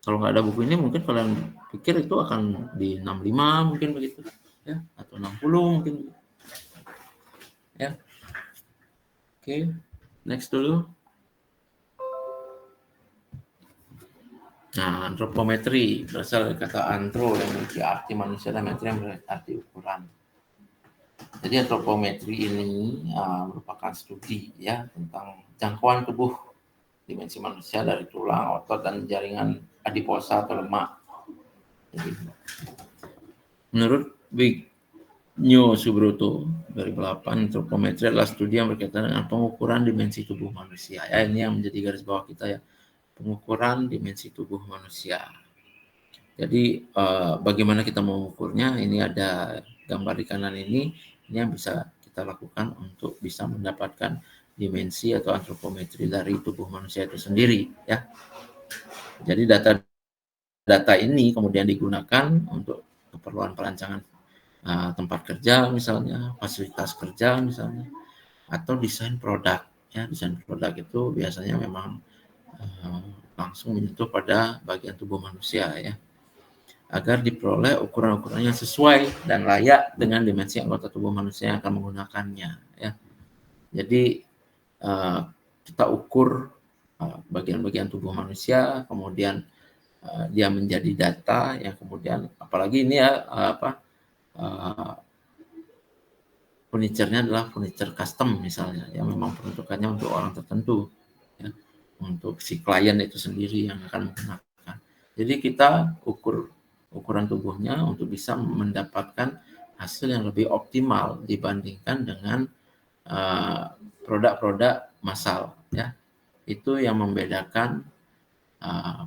[SPEAKER 1] Kalau nggak ada buku ini mungkin kalian pikir itu akan di 65 mungkin begitu ya, atau 60 mungkin ya. Oke, next dulu. Nah, antropometri berasal dari kata antro yang memiliki arti manusia dan metri yang berarti ukuran. Jadi antropometri ini merupakan studi ya tentang jangkauan tubuh dimensi manusia dari tulang, otot, dan jaringan adiposa atau lemak. Jadi, menurut Wignio Subroto 2008, antropometri adalah studi yang berkaitan dengan pengukuran dimensi tubuh manusia. Ya, ini yang menjadi garis bawah kita ya. Pengukuran dimensi tubuh manusia. Jadi bagaimana kita mengukurnya? Ini ada gambar di kanan ini yang bisa kita lakukan untuk bisa mendapatkan dimensi atau antropometri dari tubuh manusia itu sendiri ya. Jadi data ini kemudian digunakan untuk keperluan perancangan tempat kerja misalnya, fasilitas kerja misalnya, atau desain produk ya. Desain produk itu biasanya memang langsung menyentuh pada bagian tubuh manusia ya, agar diperoleh ukuran-ukuran yang sesuai dan layak dengan dimensi anggota tubuh manusia yang akan menggunakannya ya. Jadi kita ukur bagian-bagian tubuh manusia, kemudian dia menjadi data yang kemudian apalagi ini ya furniture-nya adalah furniture custom misalnya ya, memang peruntukannya untuk orang tertentu ya, untuk si klien itu sendiri yang akan menggunakan. Jadi kita ukuran tubuhnya untuk bisa mendapatkan hasil yang lebih optimal dibandingkan dengan produk-produk massal ya. Itu yang membedakan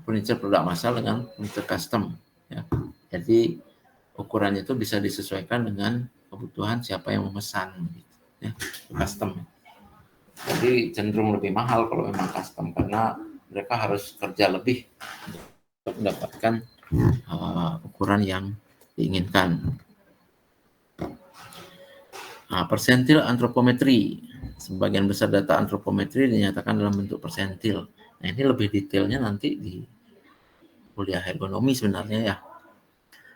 [SPEAKER 1] furniture produk massal dengan furniture custom ya. Jadi ukurannya itu bisa disesuaikan dengan kebutuhan siapa yang memesan gitu, ya, custom. Jadi cenderung lebih mahal kalau memang custom karena mereka harus kerja lebih untuk mendapatkan ukuran yang diinginkan. Persentil antropometri. Sebagian besar data antropometri dinyatakan dalam bentuk persentil. Nah, ini lebih detailnya nanti di kuliah ergonomi sebenarnya ya.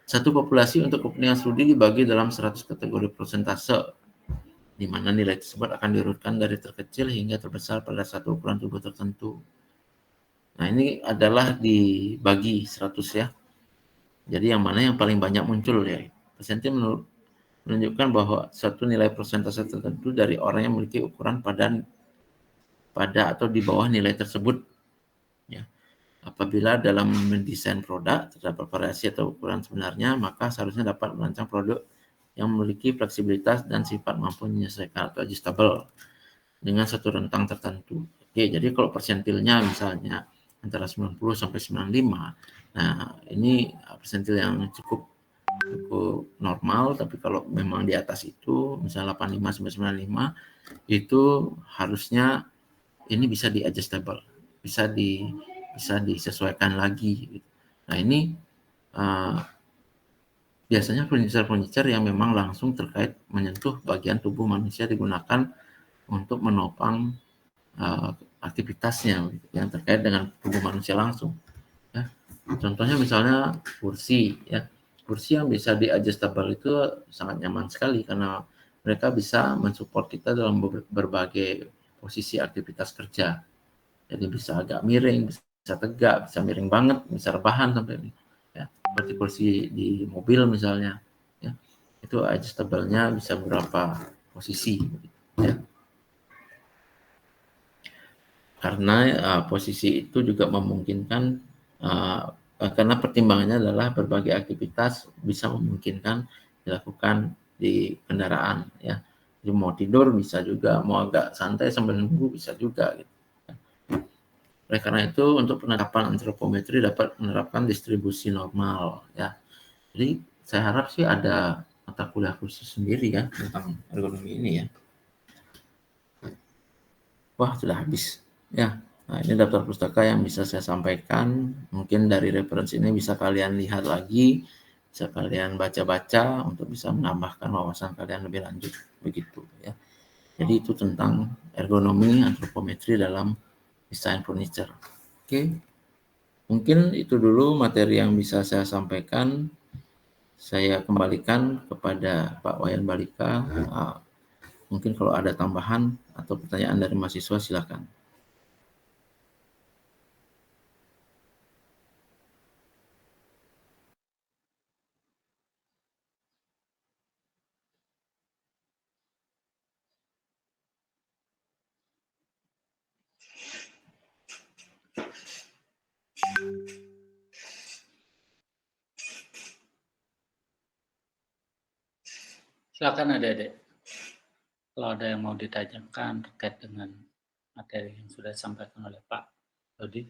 [SPEAKER 1] Satu populasi untuk kepentingan studi dibagi dalam 100 kategori persentase, di mana nilai tersebut akan diurutkan dari terkecil hingga terbesar pada satu ukuran tubuh tertentu. Nah, ini adalah dibagi 100 ya. Jadi yang mana yang paling banyak muncul ya. Persentil menunjukkan bahwa suatu nilai persentase tertentu dari orang yang memiliki ukuran pada atau di bawah nilai tersebut. Ya. Apabila dalam mendesain produk terdapat variasi atau ukuran sebenarnya, maka seharusnya dapat merancang produk yang memiliki fleksibilitas dan sifat mampu menyesuaikan atau adjustable dengan satu rentang tertentu. Oke, jadi kalau persentilnya misalnya antara 90 sampai 95, nah ini persentil yang cukup normal, tapi kalau memang di atas itu, misalnya 85 sampai 95, itu harusnya ini bisa di-adjustable, bisa disesuaikan lagi. Nah, ini biasanya furniture yang memang langsung terkait menyentuh bagian tubuh manusia digunakan untuk menopang aktivitasnya yang terkait dengan tubuh manusia langsung. Ya. Contohnya misalnya kursi, ya. Kursi yang bisa di-adjustable itu sangat nyaman sekali karena mereka bisa mensupport kita dalam berbagai posisi aktivitas kerja. Jadi bisa agak miring, bisa tegak, bisa miring banget, bisa rebahan sampai ini. Ya, seperti kursi di mobil misalnya, ya. Itu adjustable-nya bisa beberapa posisi, ya. Karena posisi itu juga memungkinkan karena pertimbangannya adalah berbagai aktivitas bisa memungkinkan dilakukan di kendaraan, ya. Jadi mau tidur bisa juga, mau agak santai sambil nunggu bisa juga, gitu. Oleh karena itu, untuk penerapan antropometri dapat menerapkan distribusi normal, ya. Jadi saya harap sih ada mata kuliah khusus sendiri ya tentang ergonomi ini ya. Wah, sudah habis. Ya, nah ini daftar pustaka yang bisa saya sampaikan. Mungkin dari referensi ini bisa kalian lihat lagi, bisa kalian baca-baca untuk bisa menambahkan wawasan kalian lebih lanjut, begitu ya. Jadi itu tentang ergonomi antropometri dalam desain furniture. Oke, mungkin itu dulu materi yang bisa saya sampaikan. Saya kembalikan kepada Pak Wayan Balika. Mungkin kalau ada tambahan atau pertanyaan dari mahasiswa, silakan.
[SPEAKER 4] Silakan adik-adik. Kalau ada yang mau ditanyakan terkait dengan materi yang sudah disampaikan oleh Pak Dodi.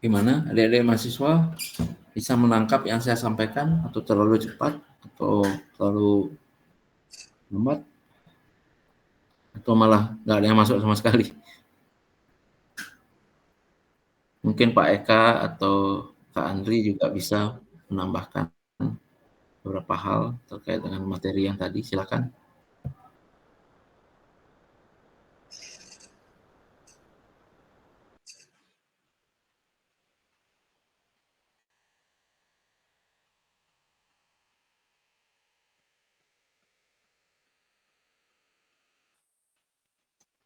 [SPEAKER 1] Gimana adik-adik mahasiswa, bisa menangkap yang saya sampaikan atau terlalu cepat atau terlalu lambat atau malah nggak ada yang masuk sama sekali? Mungkin Pak Eka atau Kak Andri juga bisa menambahkan beberapa hal terkait dengan materi yang tadi, silakan.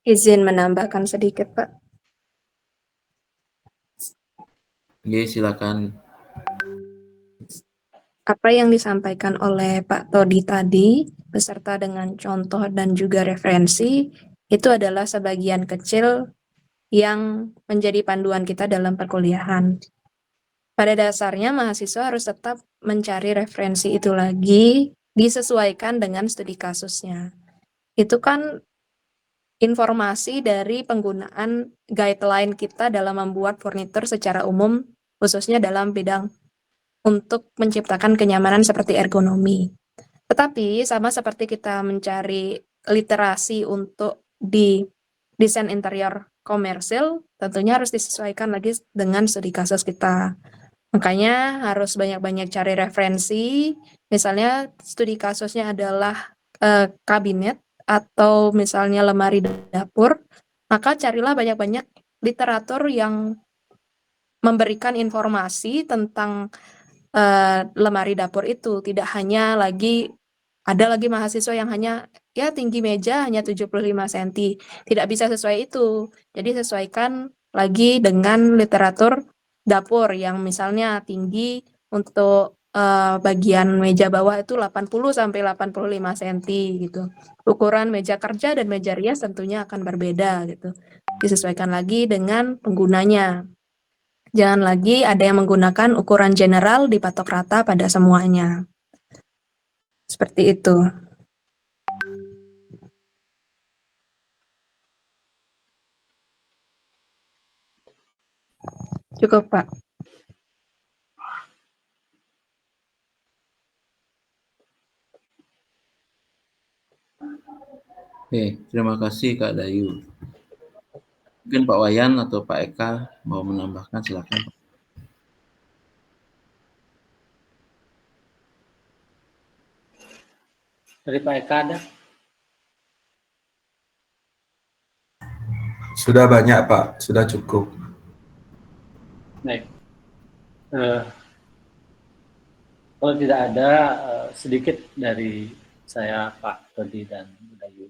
[SPEAKER 2] Izin menambahkan sedikit, Pak.
[SPEAKER 1] Oke, silakan.
[SPEAKER 2] Apa yang disampaikan oleh Pak Todi tadi, beserta dengan contoh dan juga referensi, itu adalah sebagian kecil yang menjadi panduan kita dalam perkuliahan. Pada dasarnya, mahasiswa harus tetap mencari referensi itu lagi, disesuaikan dengan studi kasusnya. Itu kan informasi dari penggunaan guideline kita dalam membuat furnitur secara umum, khususnya dalam bidang untuk menciptakan kenyamanan seperti ergonomi. Tetapi sama seperti kita mencari literasi untuk di desain interior komersil, tentunya harus disesuaikan lagi dengan studi kasus kita. Makanya harus banyak-banyak cari referensi, misalnya studi kasusnya adalah kabinet atau misalnya lemari dapur, maka carilah banyak-banyak literatur yang memberikan informasi tentang lemari dapur itu. Tidak hanya lagi ada lagi mahasiswa yang hanya ya tinggi meja hanya 75 cm. Tidak bisa sesuai itu. Jadi sesuaikan lagi dengan literatur dapur yang misalnya tinggi untuk bagian meja bawah itu 80 sampai 85 cm gitu. Ukuran meja kerja dan meja rias tentunya akan berbeda gitu. Disesuaikan lagi dengan penggunanya. Jangan lagi ada yang menggunakan ukuran general dipatok rata pada semuanya. Seperti itu. Cukup, Pak.
[SPEAKER 1] Oke, terima kasih Kak Dayu. Mungkin Pak Wayan atau Pak Eka mau menambahkan, silakan.
[SPEAKER 4] Dari Pak Eka ada?
[SPEAKER 5] Sudah banyak Pak, sudah cukup.
[SPEAKER 4] Baik. Kalau tidak ada, sedikit dari saya, Pak Todi dan Bu Dayu.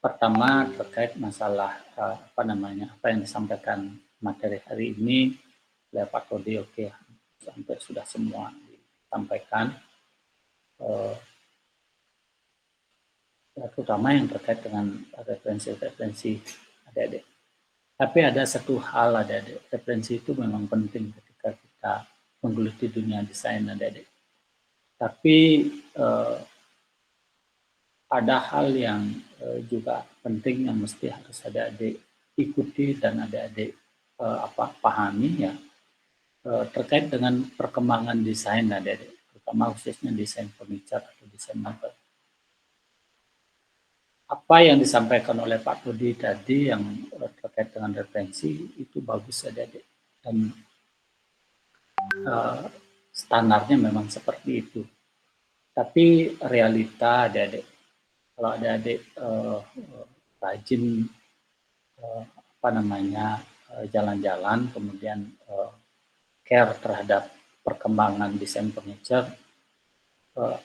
[SPEAKER 4] Pertama terkait masalah apa yang disampaikan materi hari ini oleh Pak Todi, oke, sampai sudah semua disampaikan, terutama yang terkait dengan referensi adik-adik. Tapi ada satu hal adik-adik, referensi itu memang penting ketika kita menggeluti dunia desain adik-adik. Tapi ada hal yang juga penting yang mesti harus adik-adik ikuti dan adik-adik pahami ya, terkait dengan perkembangan desain adik-adik, terutama khususnya desain furniture atau desain mebel. Apa yang disampaikan oleh Pak Todi tadi yang terkait dengan referensi itu bagus adik-adik, dan standarnya memang seperti itu. Tapi realita adik-adik, kalau adik-adik rajin jalan-jalan, kemudian care terhadap perkembangan desain furniture,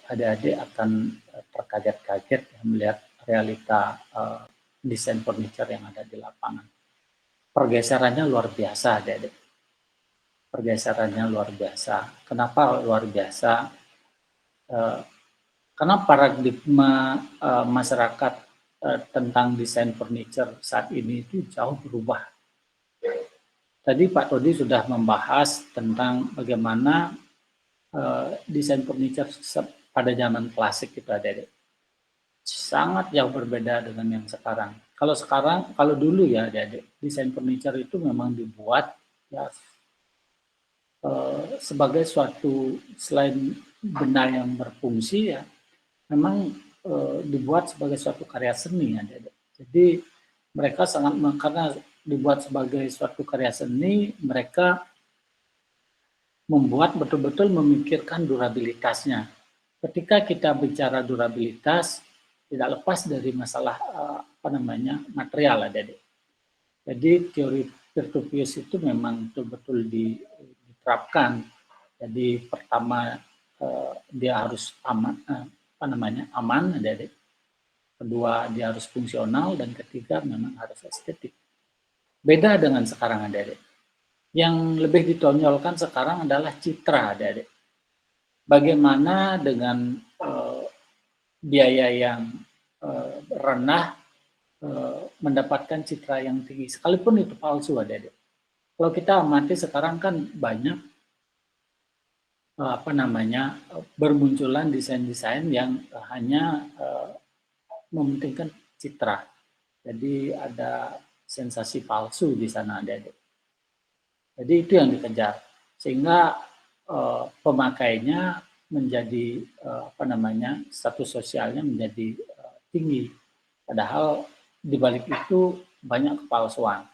[SPEAKER 4] adik-adik akan terkaget-kaget melihat realita desain furniture yang ada di lapangan. Pergeserannya luar biasa, adik-adik. Pergeserannya luar biasa. Kenapa luar biasa? Karena paradigma masyarakat tentang desain furniture saat ini itu jauh berubah. Tadi Pak Todi sudah membahas tentang bagaimana desain furniture pada zaman klasik itu ada sangat jauh berbeda dengan yang sekarang. Kalau dulu ya adik-adik, desain furniture itu memang dibuat ya sebagai suatu, selain benda yang berfungsi ya, memang dibuat sebagai suatu karya seni adik-adik. Jadi mereka karena dibuat sebagai suatu karya seni, mereka membuat betul-betul memikirkan durabilitasnya. Ketika kita bicara durabilitas, tidak lepas dari masalah material adik-adik. Jadi teori peer-to-peer itu memang betul-betul diterapkan. Jadi pertama dia harus aman, adik-adik. Kedua dia harus fungsional, dan ketiga memang harus estetik. Beda dengan sekarang adik-adik. Yang lebih ditonjolkan sekarang adalah citra adik-adik. Bagaimana dengan biaya yang rendah mendapatkan citra yang tinggi, sekalipun itu palsu adik-adik. Kalau kita amati sekarang kan banyak bermunculan desain-desain yang hanya mementingkan citra. Jadi ada sensasi palsu di sana adik-adik. Jadi itu yang dikejar, sehingga pemakainya menjadi status sosialnya menjadi tinggi. Padahal di balik itu banyak kepalsuan.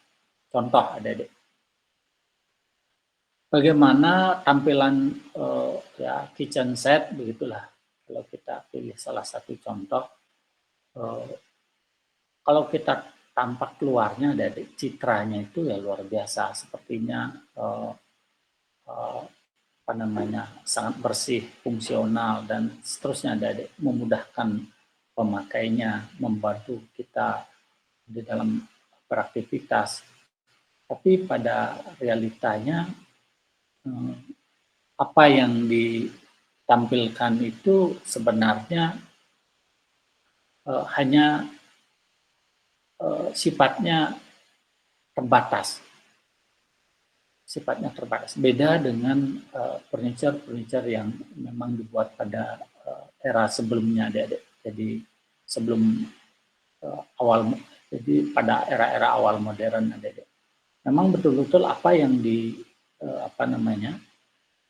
[SPEAKER 4] Contoh adik-adik, bagaimana tampilan kitchen set begitulah. Kalau kita pilih salah satu contoh, kalau kita tampak keluarnya dari citranya itu ya luar biasa, sepertinya apa namanya sangat bersih, fungsional dan seterusnya, dari memudahkan pemakainya, membantu kita di dalam beraktivitas. Tapi pada realitanya apa yang ditampilkan itu sebenarnya hanya sifatnya terbatas. Sifatnya terbatas. Beda dengan furniture yang memang dibuat pada era sebelumnya, Adik-adik. Jadi sebelum jadi pada era-era awal modern, Adik-adik. Memang betul-betul apa yang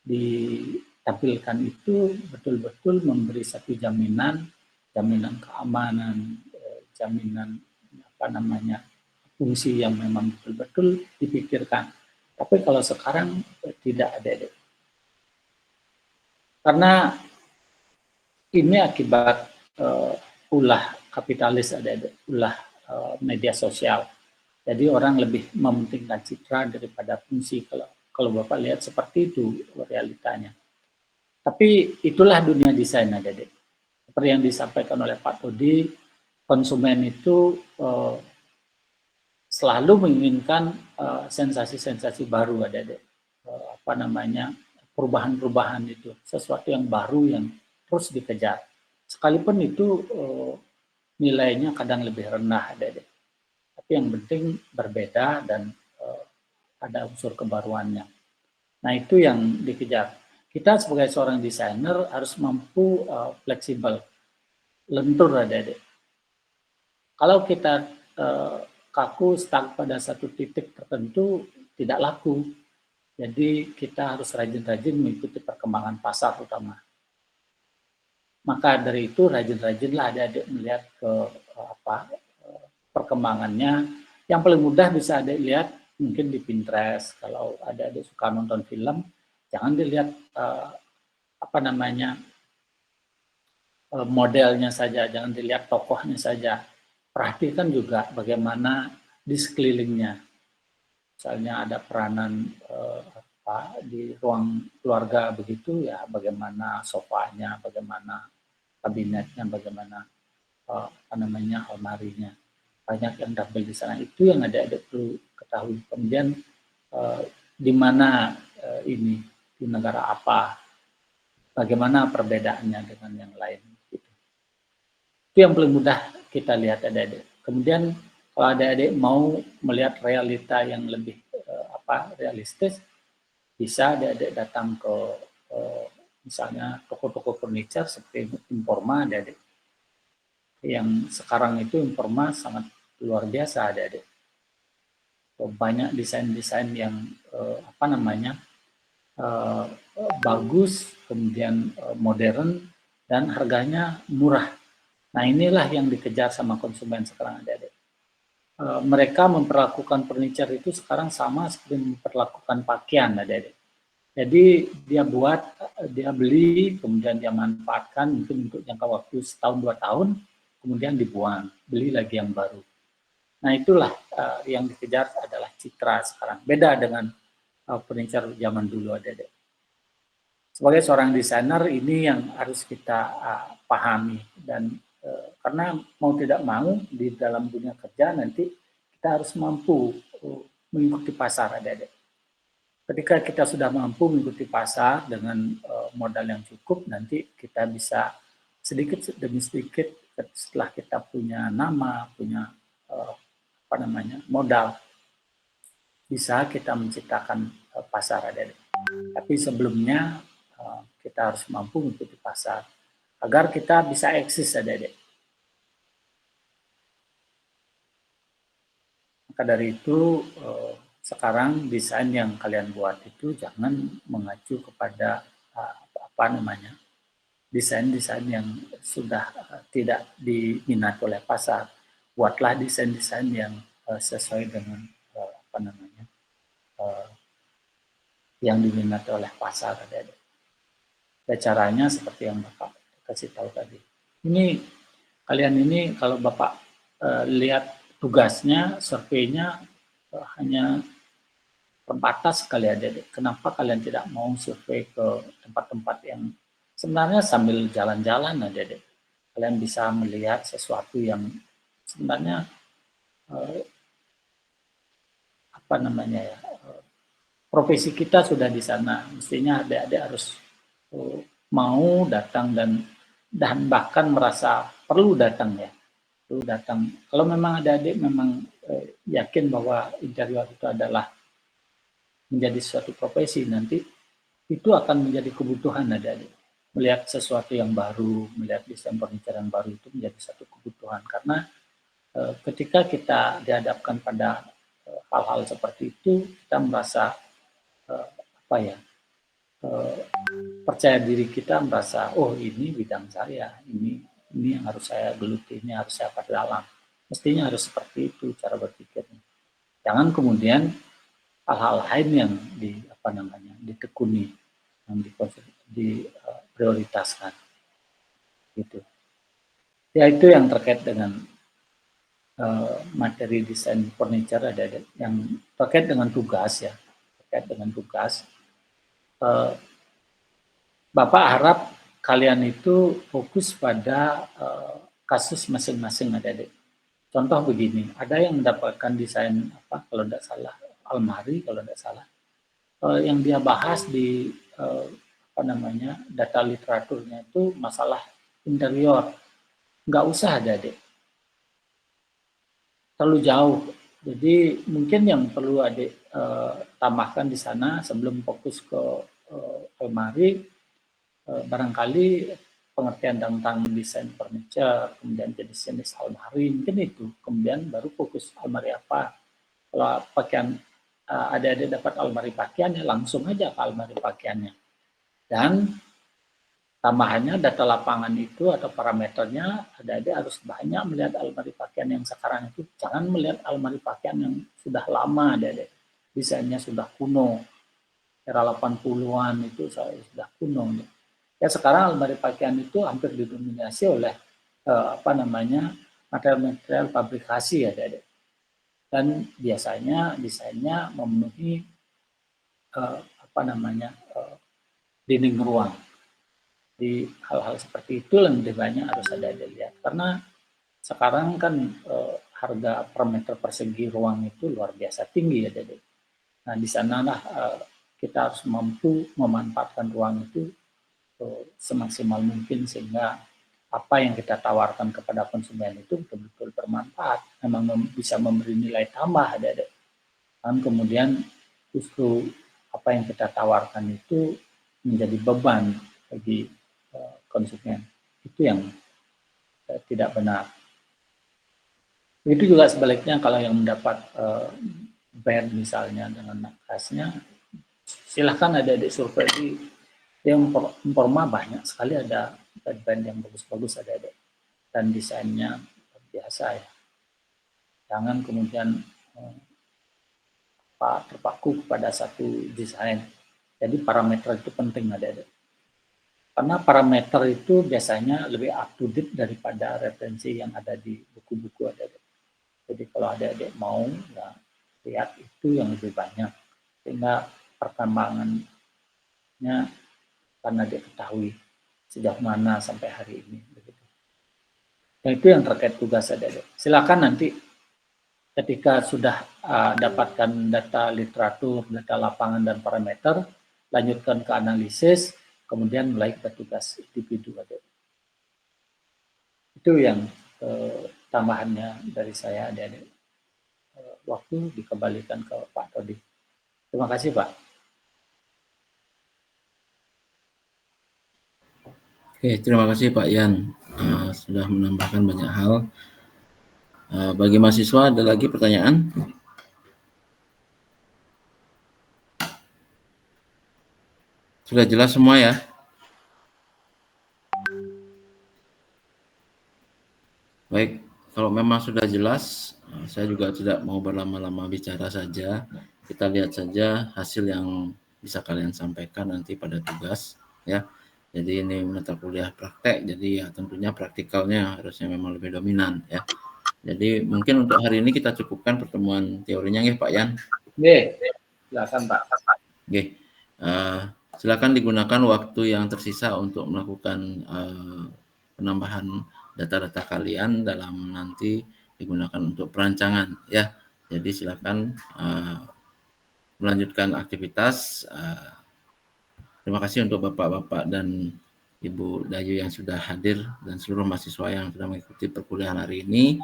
[SPEAKER 4] ditampilkan itu betul-betul memberi satu jaminan keamanan, jaminan fungsi yang memang betul-betul dipikirkan. Tapi kalau sekarang tidak ada. Karena ini akibat ulah kapitalis, ulah media sosial. Jadi orang lebih mementingkan citra daripada fungsi. Kalau Bapak lihat seperti itu realitanya. Tapi itulah dunia desain, Adik. Seperti yang disampaikan oleh Pak Todi, konsumen itu selalu menginginkan sensasi-sensasi baru, Adik. Perubahan-perubahan itu, sesuatu yang baru yang terus dikejar. Sekalipun itu nilainya kadang lebih rendah, Adik. Tapi yang penting berbeda dan ada unsur kebaruannya. Nah, itu yang dikejar. Kita sebagai seorang desainer harus mampu fleksibel, lentur, Adik-adik. Kalau kita kaku, stuck pada satu titik tertentu, tidak laku. Jadi kita harus rajin-rajin mengikuti perkembangan pasar utama. Maka dari itu rajin-rajinlah Adik-adik melihat ke perkembangannya. Yang paling mudah bisa Adik lihat mungkin di Pinterest. Kalau Adik-adik suka nonton film, jangan dilihat modelnya saja, jangan dilihat tokohnya saja. Perhatikan juga bagaimana di sekelilingnya. Misalnya ada peranan di ruang keluarga begitu, ya bagaimana sofanya, bagaimana kabinetnya, bagaimana almarinya. Banyak yang tampil di sana. Itu yang ada perlu ketahui. Kemudian di mana ini, di negara apa, bagaimana perbedaannya dengan yang lain. Gitu. Itu yang paling mudah kita lihat, Adik-adik. Kemudian kalau Adik-adik mau melihat realita yang lebih realistis, bisa Adik-adik datang ke misalnya toko-toko furniture seperti Informa, Adik-adik. Yang sekarang itu Informa sangat luar biasa, Adik-adik. Banyak desain-desain yang bagus, kemudian modern, dan harganya murah. Nah, inilah yang dikejar sama konsumen sekarang, Adik-adik. Mereka memperlakukan furniture itu sekarang sama seperti memperlakukan pakaian, Adik-adik. Jadi dia beli, kemudian dia manfaatkan mungkin untuk jangka waktu setahun 2 tahun, kemudian dibuang, beli lagi yang baru. Nah, itulah yang dikejar adalah citra sekarang. Beda dengan furniture zaman dulu, Adik-adik. Sebagai seorang desainer, ini yang harus kita pahami. Dan karena mau tidak mau di dalam dunia kerja nanti kita harus mampu mengikuti pasar, Adik-adik. Ketika kita sudah mampu mengikuti pasar dengan modal yang cukup, nanti kita bisa sedikit demi sedikit setelah kita punya nama, punya modal, bisa kita menciptakan pasar, Adik-adik. Tapi sebelumnya kita harus mampu mengikuti pasar agar kita bisa eksis, Adik-adik. Maka dari itu sekarang desain yang kalian buat itu jangan mengacu kepada desain-desain yang sudah tidak diminati oleh pasar. Buatlah desain-desain yang sesuai dengan yang diminati oleh pasar. Dan caranya seperti yang Bapak kasih tahu tadi. Ini kalian ini kalau Bapak lihat tugasnya, surveinya hanya terbatas sekali Adik-adik. Kenapa kalian tidak mau survei ke tempat-tempat yang sebenarnya sambil jalan-jalan Adik-adik. Kalian bisa melihat sesuatu yang sebenarnya apa namanya ya, profesi kita sudah di sana. Mestinya adik-adik harus mau datang dan bahkan merasa perlu datang ya. Perlu datang. Kalau memang adik-adik memang yakin bahwa interior itu adalah menjadi suatu profesi, nanti itu akan menjadi kebutuhan adik-adik. Melihat sesuatu yang baru, melihat desain furniture yang baru itu menjadi satu kebutuhan. Karena ketika kita dihadapkan pada hal-hal seperti itu, kita merasa percaya diri kita, merasa oh ini bidang saya, ini yang harus saya geluti, ini harus saya perdalam. Mestinya harus seperti itu cara berpikirnya. Jangan kemudian hal-hal lain yang ditekuni, yang diprioritaskan, gitu. Ya itu yang terkait dengan materi desain furniture, ada yang terkait dengan tugas ya, terkait dengan tugas. Bapak harap kalian itu fokus pada kasus masing-masing adik-adik. Contoh begini, ada yang mendapatkan desain kalau tidak salah almari, kalau tidak salah, yang dia bahas di data literaturnya itu masalah interior. Nggak usah adik-adik, terlalu jauh. Jadi mungkin yang perlu adik tambahkan di sana sebelum fokus ke almari, barangkali pengertian tentang desain furniture, kemudian jenis-jenis almari, mungkin itu. Kemudian baru fokus almari apa. Kalau pakaian adik-adik dapat almari pakaian, ya langsung aja ke almari pakaiannya. Dan tambahannya data lapangan itu atau parameternya, adik-adik harus banyak melihat almari pakaian yang sekarang itu. Jangan melihat almari pakaian yang sudah lama, adik-adik. Desainnya sudah kuno. Era 80-an itu sudah kuno. Ya sekarang almari pakaian itu hampir didominasi oleh material-material fabrikasi ya, adik-adik. Dan biasanya desainnya memenuhi dinding ruang. Di hal-hal seperti itu lebih banyak harus ada dilihat, karena sekarang kan harga per meter persegi ruang itu luar biasa tinggi ya, adik-adik. Nah di sanalah kita harus mampu memanfaatkan ruang itu semaksimal mungkin sehingga apa yang kita tawarkan kepada konsumen itu betul-betul bermanfaat, memang bisa memberi nilai tambah adik-adik. Dan kemudian justru apa yang kita tawarkan itu menjadi beban bagi konsumen. Itu yang tidak benar. Begitu juga sebaliknya kalau yang mendapat band misalnya dengan nakasnya, silahkan adik-adik survei di yang informa banyak sekali, ada band yang bagus-bagus ada dan desainnya biasa ya. Jangan kemudian terpaku kepada satu desain. Jadi parameter itu penting ada. Karena parameter itu biasanya lebih up to date daripada referensi yang ada di buku-buku ada. Jadi kalau adik-adik mau ya lihat itu yang lebih banyak sehingga perkembangannya karena diketahui sejauh mana sampai hari ini. Begitu. Dan itu yang terkait tugas adik-adik. Silakan nanti ketika sudah dapatkan data literatur, data lapangan dan parameter, lanjutkan ke analisis, kemudian mulai ke tugas individu adik-adik. Itu yang tambahannya dari saya adik-adik. Waktu dikembalikan ke Pak Todi. Terima kasih Pak.
[SPEAKER 1] Oke, terima kasih Pak Yan sudah menambahkan banyak hal. Bagi mahasiswa ada lagi pertanyaan? Sudah jelas semua ya? Baik, kalau memang sudah jelas, saya juga tidak mau berlama-lama bicara saja. Kita lihat saja hasil yang bisa kalian sampaikan nanti pada tugas ya. Jadi ini mata kuliah praktek, jadi ya tentunya praktikalnya harusnya memang lebih dominan ya. Jadi mungkin untuk hari ini kita cukupkan pertemuan teorinya ya Pak Yan.
[SPEAKER 4] Oke, silakan Pak.
[SPEAKER 1] Oke, silakan digunakan waktu yang tersisa untuk melakukan penambahan data-data kalian dalam nanti digunakan untuk perancangan ya. Jadi silakan melanjutkan aktivitas. Terima kasih untuk Bapak-Bapak dan Ibu Dayu yang sudah hadir dan seluruh mahasiswa yang sudah mengikuti perkuliahan hari ini.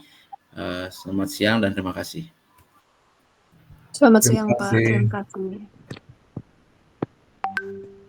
[SPEAKER 1] Selamat siang dan terima kasih.
[SPEAKER 2] Selamat
[SPEAKER 5] Terima
[SPEAKER 2] siang, Pak.
[SPEAKER 5] kasih.
[SPEAKER 2] Terima kasih.